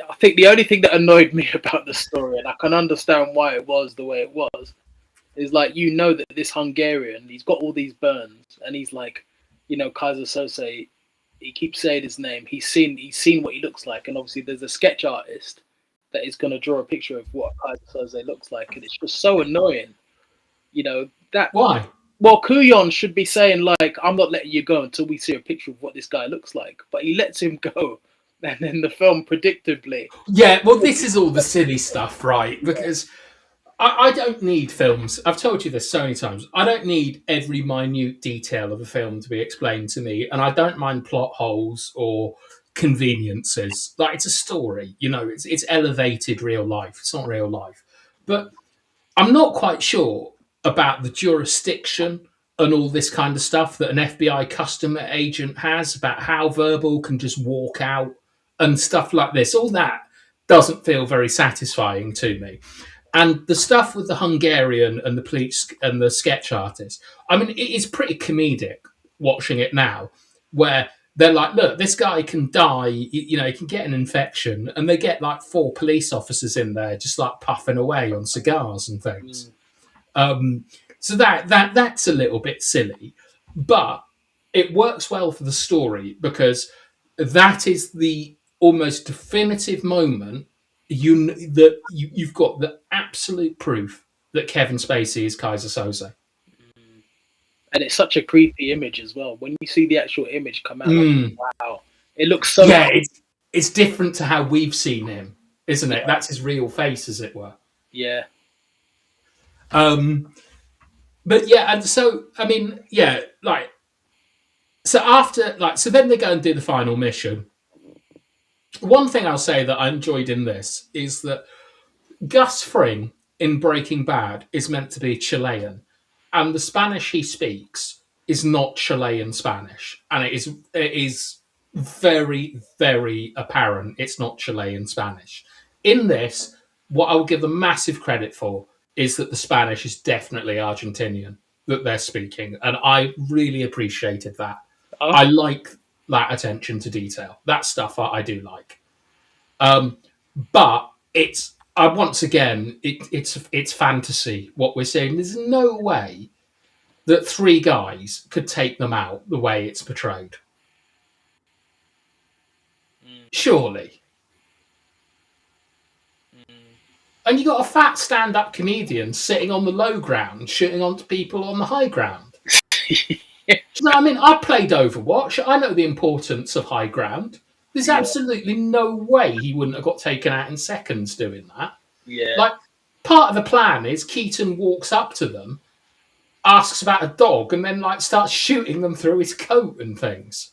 I think the only thing that annoyed me about the story, and I can understand why it was the way it was, is like, that this Hungarian, he's got all these burns, and he's like, Keyser Söze, he keeps saying his name. He's seen what he looks like, and obviously there's a sketch artist that is going to draw a picture of what Keyser Söze looks like, and it's just so annoying. That why? Well, Kuyon should be saying, like, I'm not letting you go until we see a picture of what this guy looks like, but he lets him go. And then the film, predictably. Yeah, well, this is all the silly stuff, right? Because I don't need films. I've told you this so many times. I don't need every minute detail of a film to be explained to me. And I don't mind plot holes or conveniences. Like, it's a story, it's elevated real life. It's not real life. But I'm not quite sure about the jurisdiction and all this kind of stuff that an FBI customer agent has, about how Verbal can just walk out and stuff like this. All that doesn't feel very satisfying to me. And the stuff with the Hungarian and the police and the sketch artist, I mean, it is pretty comedic watching it now, where they're like, look, this guy can die, he can get an infection, and they get like 4 police officers in there just like puffing away on cigars and things. So that's a little bit silly, but it works well for the story, because that is the almost definitive moment you've got the absolute proof that Kevin Spacey is Keyser Söze. And it's such a creepy image as well. When you see the actual image come out, like, wow, it looks so. Yeah, it's different to how we've seen him, isn't it? That's his real face, as it were. Yeah. But yeah, and so I mean, yeah, like, so after, like, so then they go and do the final mission. One thing I'll say that I enjoyed in this is that Gus Fring in Breaking Bad is meant to be Chilean, and the Spanish he speaks is not Chilean Spanish, and it is very, very apparent it's not Chilean Spanish. In this, what I will give them massive credit for is that the Spanish is definitely Argentinian that they're speaking, and I really appreciated that. I like that attention to detail. That stuff I do like. But it's once again, it's fantasy. What we're saying, there's no way that three guys could take them out the way it's portrayed. Surely. And you got a fat stand-up comedian sitting on the low ground, shooting onto people on the high ground. Do you know what I mean? I played Overwatch. I know the importance of high ground. There's absolutely no way he wouldn't have got taken out in seconds doing that. Yeah. Like, part of the plan is Keaton walks up to them, asks about a dog, and then like starts shooting them through his coat and things.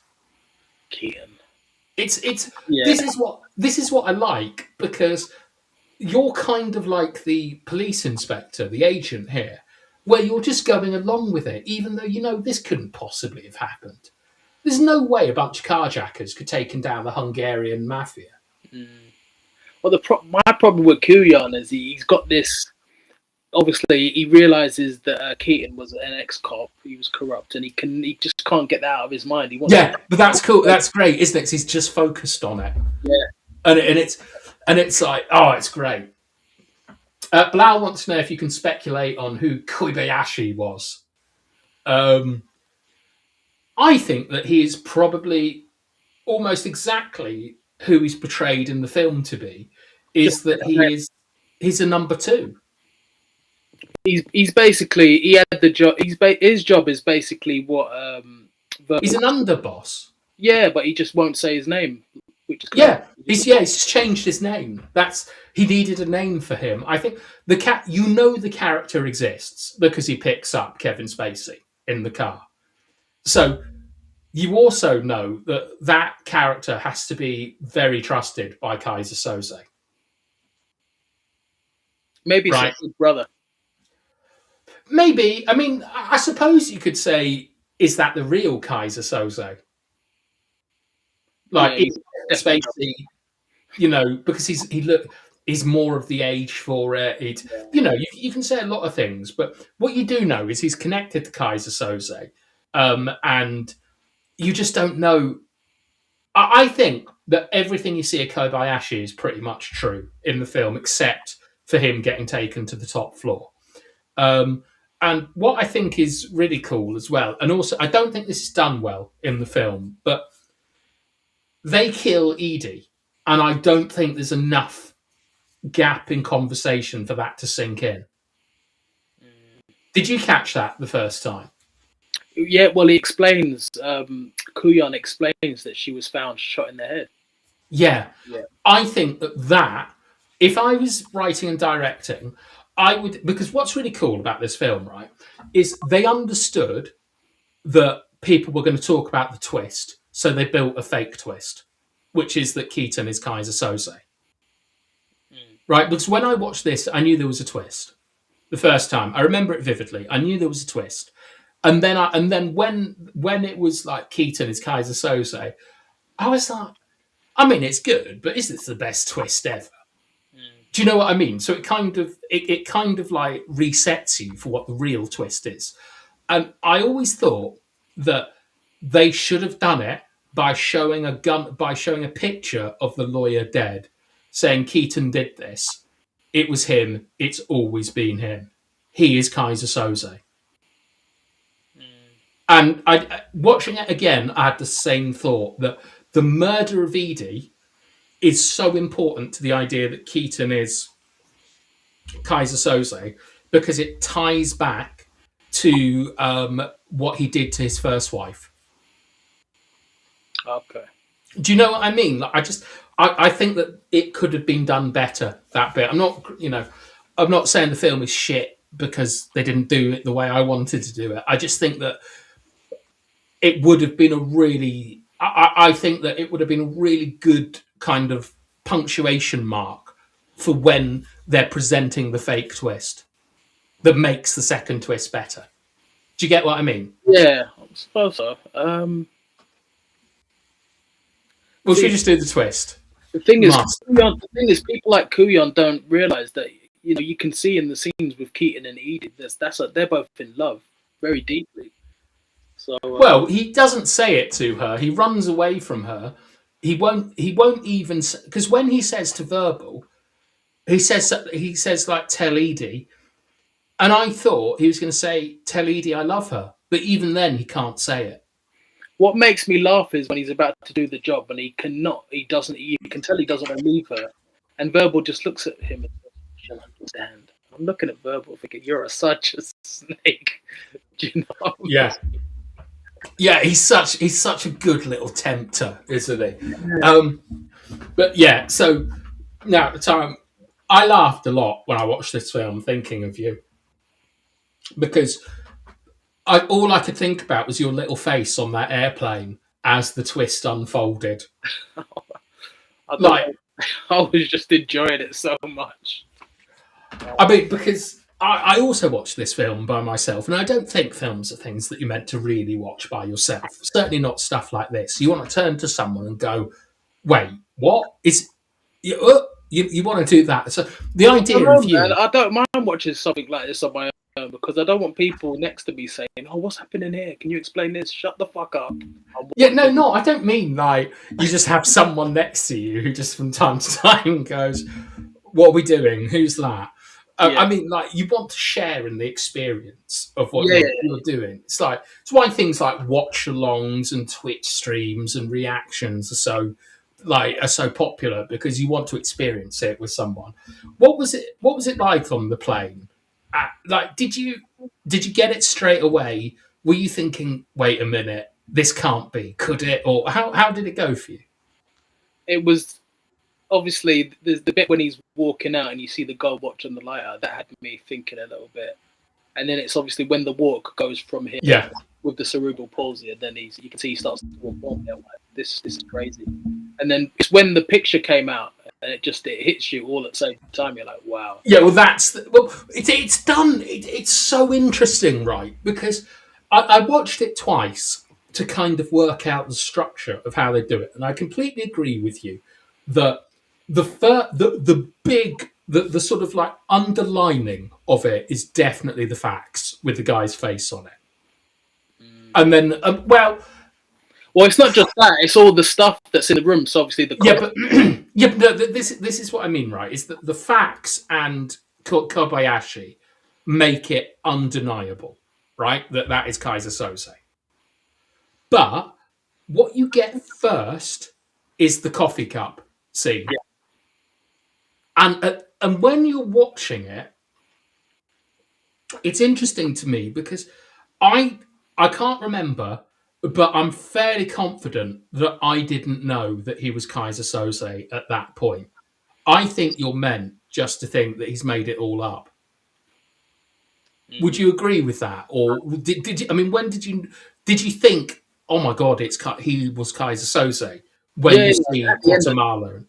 Keaton. This is what I like, because you're kind of like the police inspector, the agent here, where you're just going along with it, even though you know this couldn't possibly have happened. There's no way a bunch of carjackers could take down the Hungarian mafia. Well, my problem with Kuyan is he's got this. Obviously, he realizes that Keaton was an ex-cop. He was corrupt, and he just can't get that out of his mind. He wants but that's cool. That's great, isn't it? 'Cause he's just focused on it. Yeah, and it's like, oh, it's great. Blau wants to know if you can speculate on who Kobayashi was. I think that he is probably almost exactly who he's portrayed in the film to be. Is that he's a number two. He's basically, he had the job. His job is basically what. He's an underboss. Yeah, but he just won't say his name. He's just changed his name. He needed a name for him. I think the character exists because he picks up Kevin Spacey in the car. So you also know that character has to be very trusted by Keyser Söze. Maybe it's his brother. Maybe. I mean, I suppose you could say, is that the real Keyser Söze? Like, Spacey, because he's more of the age for it. You can say a lot of things, but what you do know is he's connected to Keyser Söze, and you just don't know. I think that everything you see of Kobayashi is pretty much true in the film, except for him getting taken to the top floor. And what I think is really cool as well, and also I don't think this is done well in the film, but they kill Edie, and I don't think there's enough gap in conversation for that to sink in. Did you catch that the first time? Yeah, well, he explains, Kuyan explains that she was found shot in the head. Yeah. I think that if I was writing and directing, I would, because what's really cool about this film, right, is they understood that people were going to talk about the twist, so they built a fake twist, which is that Keaton is Keyser Söze. Right? Because when I watched this, I knew there was a twist. The first time, I remember it vividly. I knew there was a twist, and then when it was like Keaton is Keyser Söze, I was like, I mean, it's good, but is this the best twist ever? Do you know what I mean? So it kind of like resets you for what the real twist is. And I always thought that they should have done it by showing a picture of the lawyer dead, saying Keaton did this. It was him. It's always been him. He is Keyser Söze. And watching it again, I had the same thought that the murder of Edie is so important to the idea that Keaton is Keyser Söze, because it ties back to what he did to his first wife. Okay. Do you know what I mean? Like, I think that it could have been done better, that bit. I'm not saying the film is shit because they didn't do it the way I wanted to do it. I just think that it would have been I think that it would have been a really good kind of punctuation mark for when they're presenting the fake twist that makes the second twist better. Do you get what I mean? Yeah. suppose so. Well, should we See, just do the twist? the thing is, Must. people like Kuyon don't realize that you can see in the scenes with Keaton and Edie. They're both in love very deeply. So Well, he doesn't say it to her. He runs away from her. He won't. He won't even because when he says to Verbal, he says like tell Edie, and I thought he was going to say tell Edie I love her, but even then he can't say it. what makes me laugh is when he's about to do the job and he cannot. He doesn't. You can tell he doesn't want to leave her, and Verbal just looks at him and says, "She'll understand." I'm looking at Verbal thinking, "You're such a snake." Do you know? Yeah. Yeah, he's such a good little tempter, isn't he? But yeah, so now at the time, I laughed a lot when I watched this film, thinking of you, because all I could think about was your little face on that airplane as the twist unfolded. Like, I was just enjoying it so much. I mean, because I also watched this film by myself, and I don't think films are things that you're meant to really watch by yourself. Certainly not stuff like this. You want to turn to someone and go, "Wait, what is?" You want to do that. So the idea of you, I don't mind watching something like this on my own because I don't want people next to me saying, "Oh, what's happening here? Can you explain this? Shut the fuck up." yeah, no, I don't mean like you just have someone next to you who just from time to time goes, "What are we doing? Who's that?" Yeah. I mean, like you want to share in the experience of what Yeah. you're doing. It's why things like watch-alongs and Twitch streams and reactions are so popular, because you want to experience it with someone. What was it like on the plane? Like, did you get it straight away? Were you thinking, wait a minute, this can't be, could it? Or how did it go for you? It was obviously there's the bit when he's walking out and you see the gold watch on the lighter that had me thinking a little bit, and then it's obviously when the walk goes from him with the cerebral palsy, and then you can see he starts to walk on. Like, this is crazy, and then it's when the picture came out and it hits you all at the same time. You're like, wow. Yeah, well, it's done. It's so interesting, right? Because I watched it twice to kind of work out the structure of how they do it, and I completely agree with you that the sort of like underlining of it is definitely the facts with the guy's face on it, and then well, it's not just that; it's all the stuff that's in the room. So obviously but no, this is what I mean, right? Is that the facts and Kobayashi make it undeniable, right? That is Keyser Söze. But what you get first is the coffee cup scene. Yeah. And when you're watching it, it's interesting to me because I can't remember, but I'm fairly confident that I didn't know that he was Keyser Söze at that point. I think you're meant just to think that he's made it all up. Would you agree with that, or did you? I mean, when did you think? Oh my God, he was Keyser Söze when you see Guatemala.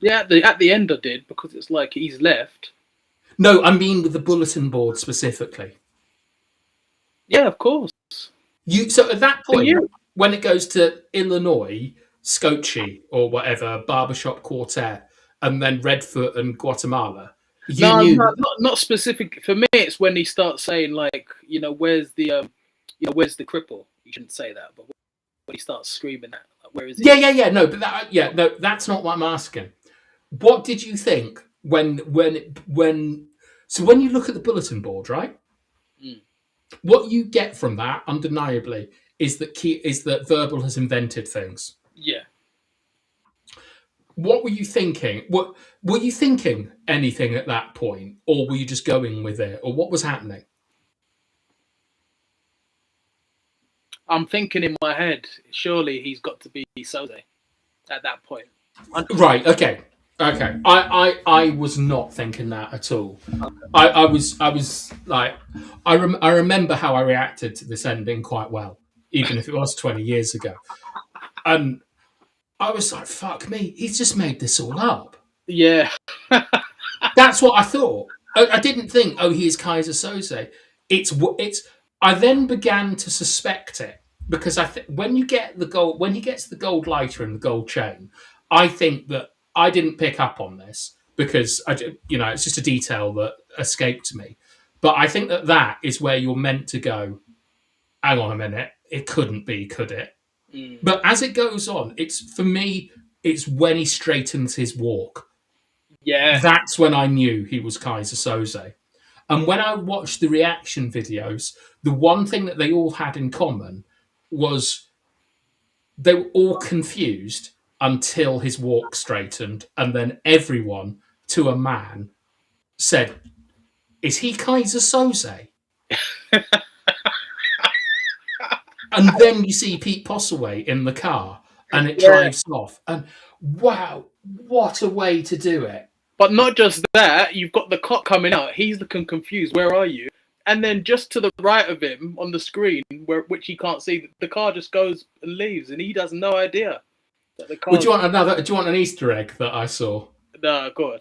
Yeah, at the end I did, because it's like he's left. No, I mean with the bulletin board specifically. Yeah, of course. So at that point, when it goes to Illinois, Scotchy or whatever, Barbershop Quartet, and then Redfoot and Guatemala, not specific. For me, it's when he starts saying like, where's the cripple? You shouldn't say that, but when he starts screaming that, like, where is he? Yeah. No, but that's not what I'm asking. What did you think when you look at the bulletin board, right? What you get from that, undeniably, is that Verbal has invented things. Yeah. What were you thinking? What were you thinking? Anything at that point, or were you just going with it, or what was happening? I'm thinking in my head, surely he's got to be Söze at that point. Right. Okay. I was not thinking that at all. Okay. I was like, I remember how I reacted to this ending quite well, even if it was 20 years ago, and I was like, fuck me, he's just made this all up. Yeah. That's what I thought. I didn't think, oh, he is Keyser Söze. It's I then began to suspect it because I think when you get the gold, when he gets the gold lighter and the gold chain, I think that I didn't pick up on this because it's just a detail that escaped me. But I think that that is where you're meant to go. Hang on a minute, it couldn't be, could it? Mm. But as it goes on, it's for me, it's when he straightens his walk. Yeah. That's when I knew he was Keyser Söze. And when I watched the reaction videos, the one thing that they all had in common was they were all confused until his walk straightened. And then everyone, to a man, said, "Is he Keyser Söze?" And then you see Pete Postlethwaite in the car and it drives off. And wow, what a way to do it. But not just that, you've got the cop coming out. He's looking confused. Where are you? And then just to the right of him on the screen, which he can't see, the car just goes and leaves, and he has no idea that the car. Well, do you want an Easter egg that I saw? No, go on.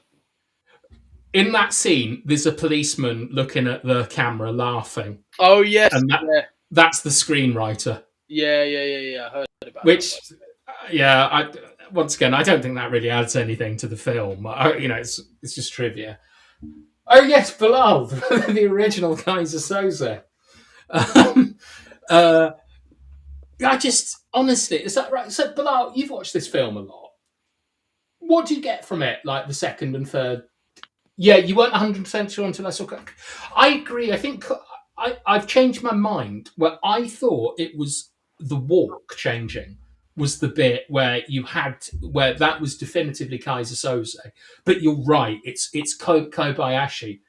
In that scene, there's a policeman looking at the camera laughing. Oh yes, and that's the screenwriter. Yeah. I heard about that. Once again, I don't think that really adds anything to the film. It's just trivia. Oh yes, Bilal, the original Keyser Söze. I just honestly, is that right? So Bilal, you've watched this film a lot. What do you get from it? Like the second and third? Yeah, you weren't 100% sure until I saw. I agree. I think I've changed my mind. Where I thought it was the walk changing was the bit where where that was definitively Keyser Söze. But you're right. It's Kobayashi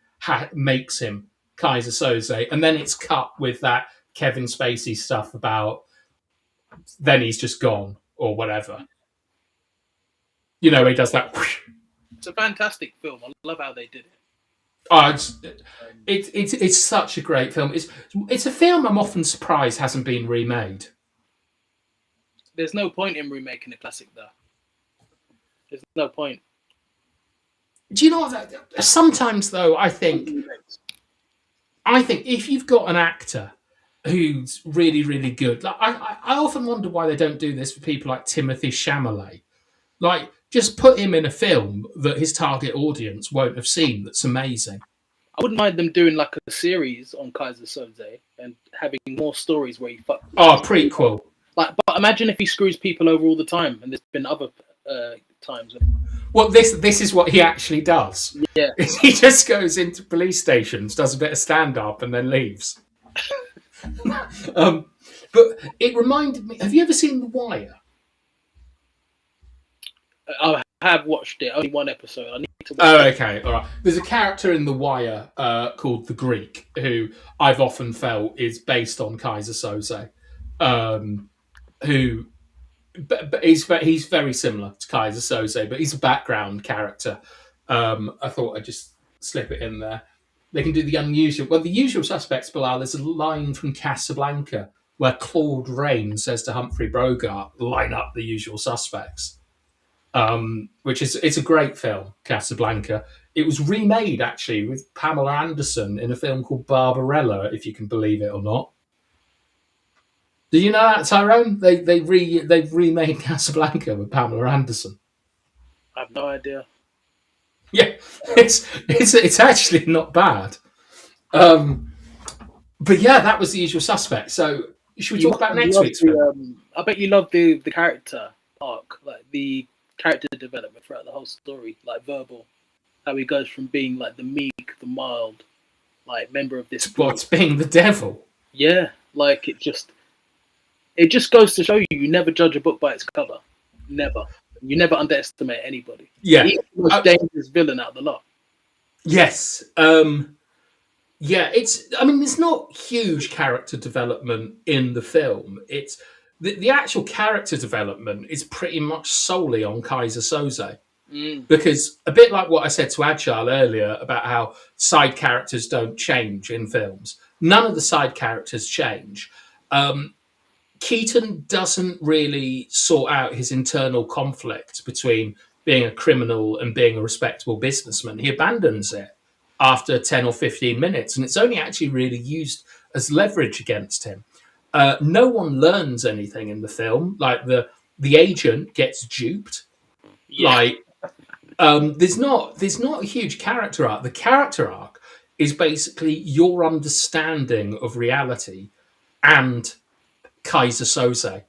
makes him Keyser Söze, and then it's cut with that Kevin Spacey stuff about then he's just gone or whatever. He does that. It's a fantastic film. I love how they did it. Oh, it's such a great film. It's a film I'm often surprised hasn't been remade. There's no point in remaking a classic, though. There's no point. Do you know what? Sometimes, though, I think if you've got an actor who's really, really good, like I often wonder why they don't do this for people like Timothée Chalamet. Like, just put him in a film that his target audience won't have seen. That's amazing. I wouldn't mind them doing like a series on Keyser Söze and having more stories where he fucks. Oh, prequel. But imagine if he screws people over all the time, and there's been other times. Well, this is what he actually does. Yeah, he just goes into police stations, does a bit of stand up, and then leaves. But it reminded me. Have you ever seen The Wire? I have watched it. Only one episode. I need to watch Oh, okay. All right. There's a character in The Wire called the Greek who I've often felt is based on Keyser Söze, who but he's very similar to Keyser Söze, but he's a background character. I thought I'd just slip it in there. They can do the unusual. Well, The Usual Suspects, Bilal, there's a line from Casablanca where Claude Rains says to Humphrey Bogart, "Line up the usual suspects." Which is it's a great film, Casablanca. It was remade actually with Pamela Anderson in a film called Barbarella, if you can believe it or not. Did you know that, Tyrone? They've remade Casablanca with Pamela Anderson. I have no idea. Yeah, it's actually not bad. But yeah, that was The Usual Suspect. So should we talk about next week's film? I bet you love the character arc, like the character development throughout the whole story, like verbal, how he goes from being like the meek, the mild, like member of this group. What's being the devil? Yeah, like it just goes to show you never judge a book by its cover. Never. You never underestimate anybody. Yeah. He's the most dangerous villain out of the lot. Yes. Yeah, there's not huge character development in the film. It's the actual character development is pretty much solely on Keyser Söze. Because a bit like what I said to Agile earlier about how side characters don't change in films, none of the side characters change. Keaton doesn't really sort out his internal conflict between being a criminal and being a respectable businessman. He abandons it after 10 or 15 minutes, and it's only actually really used as leverage against him. No one learns anything in the film. Like the agent gets duped. Yeah. Like there's not a huge character arc. The character arc is basically your understanding of reality and Keyser Söze.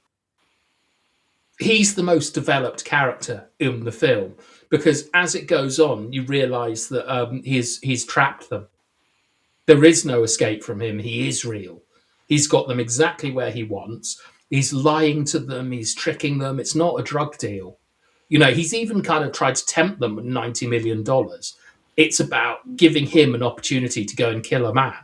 He's the most developed character in the film because as it goes on, you realise that he's trapped them. There is no escape from him. He is real. He's got them exactly where he wants. He's lying to them. He's tricking them. It's not a drug deal. You know, he's even kind of tried to tempt them with $90 million. It's about giving him an opportunity to go and kill a man.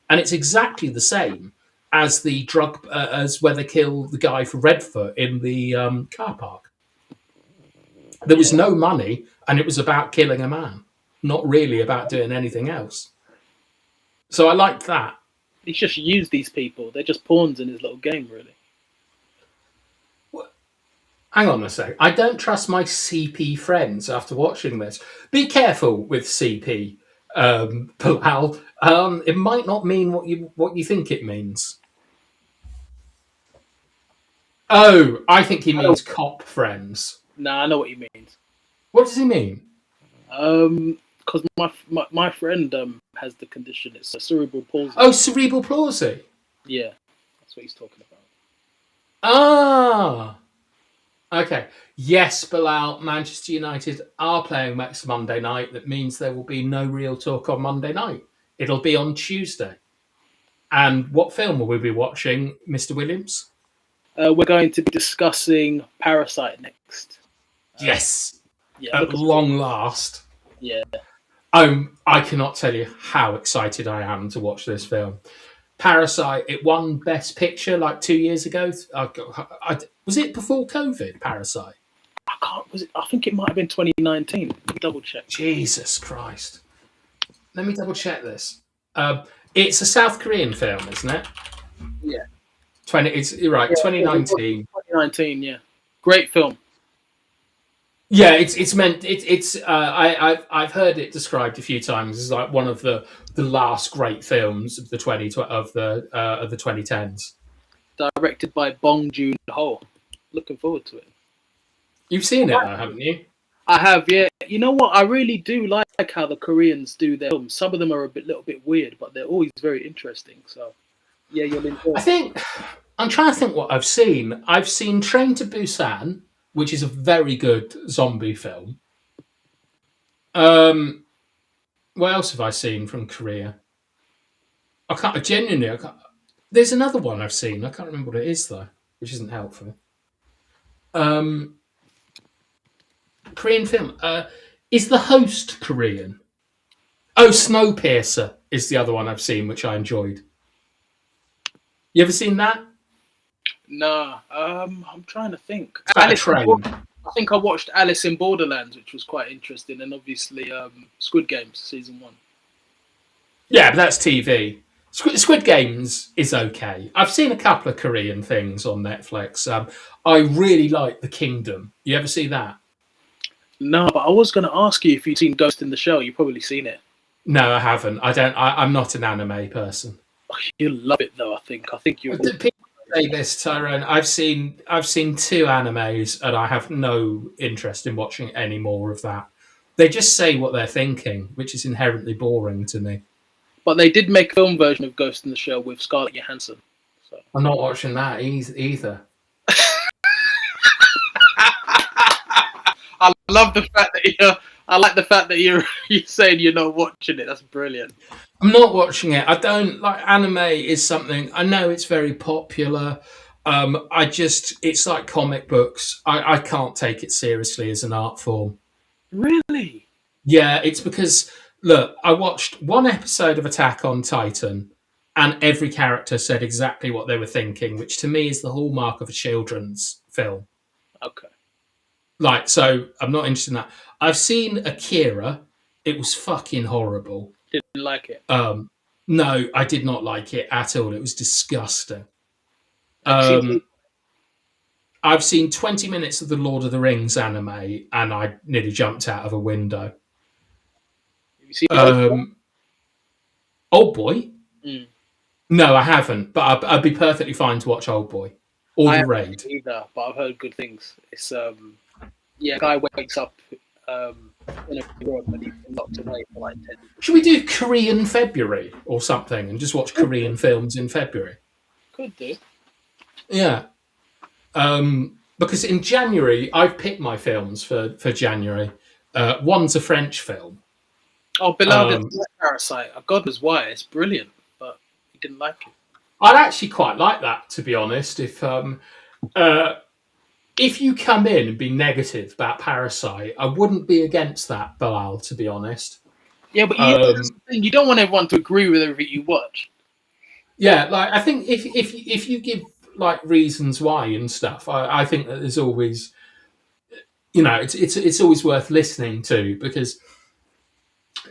And it's exactly the same as the drug, as where they kill the guy for Redfoot in the car park. There was no money, and it was about killing a man, not really about doing anything else. So I liked that. He's just used these people. They're just pawns in his little game, really. Hang on a sec. I don't trust my CP friends after watching this. Be careful with CP, Bilal. It might not mean what you think it means. Oh, I think he means cop friends. Nah, I know what he means. What does he mean? Because my friend has the condition. It's a cerebral palsy. Oh, cerebral palsy. Yeah, that's what he's talking about. Ah. Okay. Yes, Bilal, Manchester United are playing next Monday night. That means there will be no real talk on Monday night. It'll be on Tuesday. And what film will we be watching, Mr. Williams? We're going to be discussing Parasite next. Yes. Yeah, At long last. Yeah. I cannot tell you how excited I am to watch this film. Parasite, it won Best Picture like 2 years ago. Was it before COVID, Parasite? I think it might have been 2019. Double check. Jesus Christ. Let me double check this. It's a South Korean film, isn't it? Yeah. You're right, Yeah, 2019. 2019, yeah. Great film. Yeah, it's meant. I've heard it described a few times as like one of the last great films of the 2010s. Directed by Bong Joon-ho. Looking forward to it. You've seen it, though, haven't you? I have, yeah. You know what? I really do like how the Koreans do their films. Some of them are little bit weird, but they're always very interesting. So, yeah, you'll enjoy it. I'm trying to think what I've seen. I've seen Train to Busan, which is a very good zombie film. What else have I seen from Korea? I can't. There's another one I've seen. I can't remember what it is though, which isn't helpful. Korean film. Is The Host Korean? Oh, Snowpiercer is the other one I've seen, which I enjoyed. You ever seen that? Nah, I'm trying to think. It's about a train. I think I watched Alice in Borderlands, which was quite interesting, and obviously Squid Games season 1. Yeah, but that's TV. Squid Games is okay. I've seen a couple of Korean things on Netflix. I really like The Kingdom. You ever see that? No, but I was going to ask you if you'd seen Ghost in the Shell. You've probably seen it. No, I haven't. I don't. I'm not an anime person. Oh, you'll love it though. I think you. People say this, Tyrone. I've seen 2 animes, and I have no interest in watching any more of that. They just say what they're thinking, which is inherently boring to me. But they did make a film version of Ghost in the Shell with Scarlett Johansson. So. I'm not watching that either. I love the fact that I like the fact that you're saying you're not watching it. That's brilliant. I'm not watching it. I don't like anime. Is something I know it's very popular. It's like comic books. I can't take it seriously as an art form. Really? Yeah, it's because look, I watched one episode of Attack on Titan, and every character said exactly what they were thinking, which to me is the hallmark of a children's film. Okay. Like, so I'm not interested in that. I've seen Akira. It was fucking horrible. Didn't like it. No, I did not like it at all. It was disgusting. I've seen 20 minutes of the Lord of the Rings anime, and I nearly jumped out of a window. Have you seen Old Boy? Mm. No, I haven't, but I'd be perfectly fine to watch Old Boy or I The haven't Raid. either, but I've heard good things. It's yeah, a guy wakes up in a world when he's been locked away for like 10. Should we do Korean February or something and just watch Could do. Korean films in February? Could do. Yeah. Because in January, I've picked my films for January. One's a French film. Oh, beloved Um, Parasite. God knows why. It's brilliant, but he didn't like it. I'd actually quite like that, to be honest. If you come in and be negative about Parasite, I wouldn't be against that, Bilal, to be honest. Yeah, but that's Um, the thing. You don't want everyone to agree with everything you watch. yeah, like I think if you give like reasons why and stuff, I think that there's always it's always worth listening to because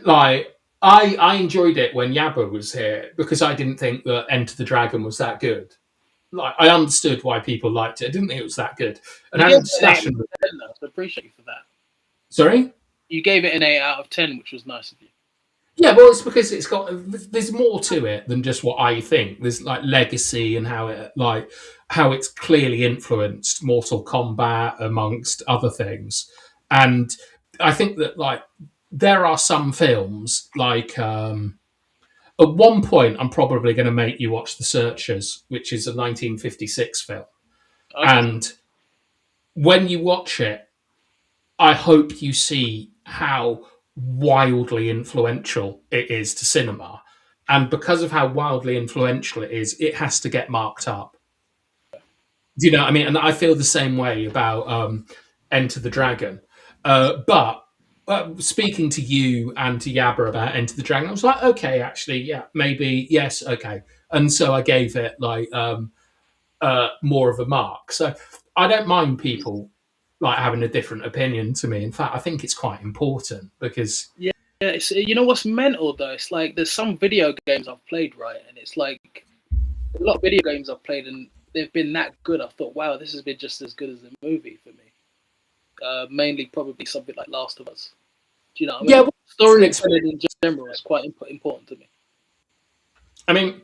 like I enjoyed it when Yabba was here because I didn't think that Enter the Dragon was that good. Like I understood why people liked it. I didn't think it was that good. And You had gave a it an 8 discussion with out of 10, though, so I appreciate you for that. sorry? You gave it an 8 out of 10, which was nice of you. Yeah, well, it's because it's got there's more to it than just what I think. There's like legacy and how it's clearly influenced Mortal Kombat amongst other things, and I think that like there are some films like at one point I'm probably going to make you watch The Searchers, which is a 1956 film, Okay. and when you watch it, I hope you see how wildly influential it is to cinema. And because of how wildly influential it is, it has to get marked up. Do you know what I mean? And I feel the same way about Enter the Dragon. But speaking to you and to Yabba about Enter the Dragon, I was like, okay, actually, yeah, maybe, yes, okay. And so I gave it like more of a mark. So I don't mind people like having a different opinion to me. In fact, I think it's quite important because Yeah, it's, you know what's mental though? It's like there's some video games I've played, right? And it's like a lot of video games I've played and they've been that good. I thought, wow, this has been just as good as a movie for me. Mainly probably something like Last of Us. Do you know what I yeah, mean? well, it's an Storytelling in experience. general is quite important to me. I mean,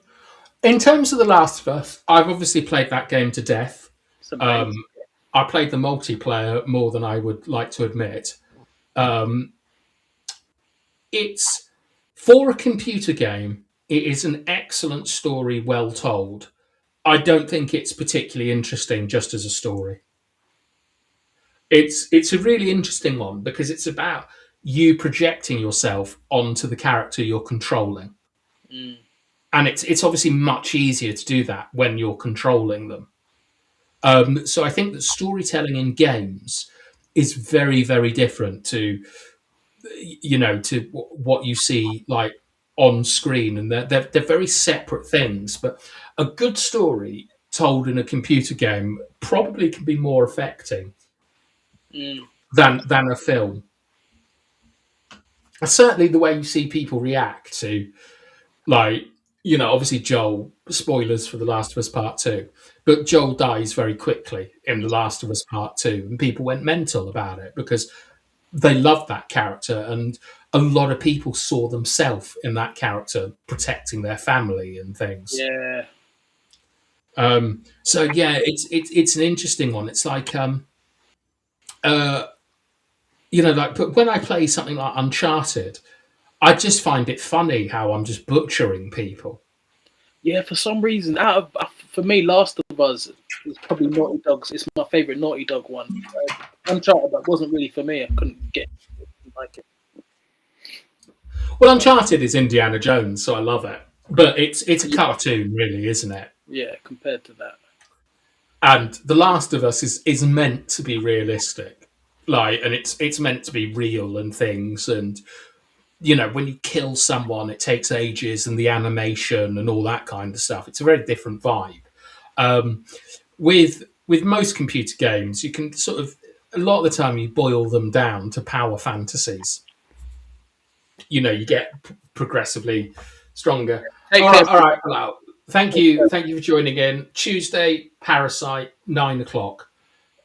in terms of The Last of Us, I've obviously played that game to death. It's amazing. Um, I played the multiplayer more than I would like to admit. Um, it's for a computer game. It is an excellent story, well told. I don't think it's particularly interesting just as a story. It's a really interesting one because it's about you projecting yourself onto the character you're controlling, Mm. and it's obviously much easier to do that when you're controlling them. So I think that storytelling in games is very very different to what you see like on screen, and they're very separate things. But a good story told in a computer game probably can be more affecting Mm. than a film. Certainly, the way you see people react to like obviously Joel, spoilers for The Last of Us Part 2, but Joel dies very quickly in The Last of Us Part 2, and people went mental about it because they loved that character, and a lot of people saw themselves in that character protecting their family and things. Yeah. So yeah, it's an interesting one. It's like uh, but when I play something like Uncharted, I just find it funny how I'm just butchering people. Yeah, for some reason, for me, Last of Us is probably Naughty Dog's. It's my favorite Naughty Dog one. Uncharted, that wasn't really for me. I couldn't get like it. Well, Uncharted is Indiana Jones, so I love it. But it's a cartoon, really, isn't it? Yeah, compared to that. And The Last of Us is meant to be realistic, like, and it's meant to be real and things. And when you kill someone, it takes ages, and the animation and all that kind of stuff. It's a very different vibe. Um, with most computer games, you can sort of a lot of the time you boil them down to power fantasies. You get progressively stronger. Take All care. right, all right. Well, thank you for joining in. Tuesday, Parasite, 9 o'clock,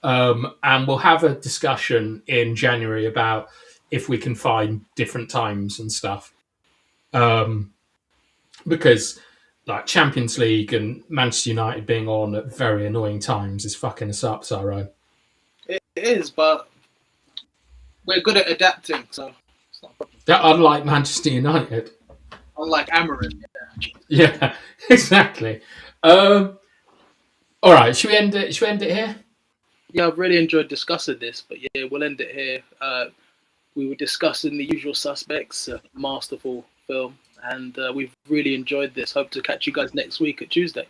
and we'll have a discussion in January about if we can find different times and stuff. Because like Champions League and Manchester United being on at very annoying times is fucking us up, Tyrone. It is, but we're good at adapting, so it's not a problem. That unlike Manchester United. Unlike Amarin. Yeah, exactly. All right, should we end it? Should we end it here? Yeah, I've really enjoyed discussing this, but yeah, we'll end it here. We were discussing The Usual Suspects, a masterful film, and we've really enjoyed this. Hope to catch you guys next week at Tuesday.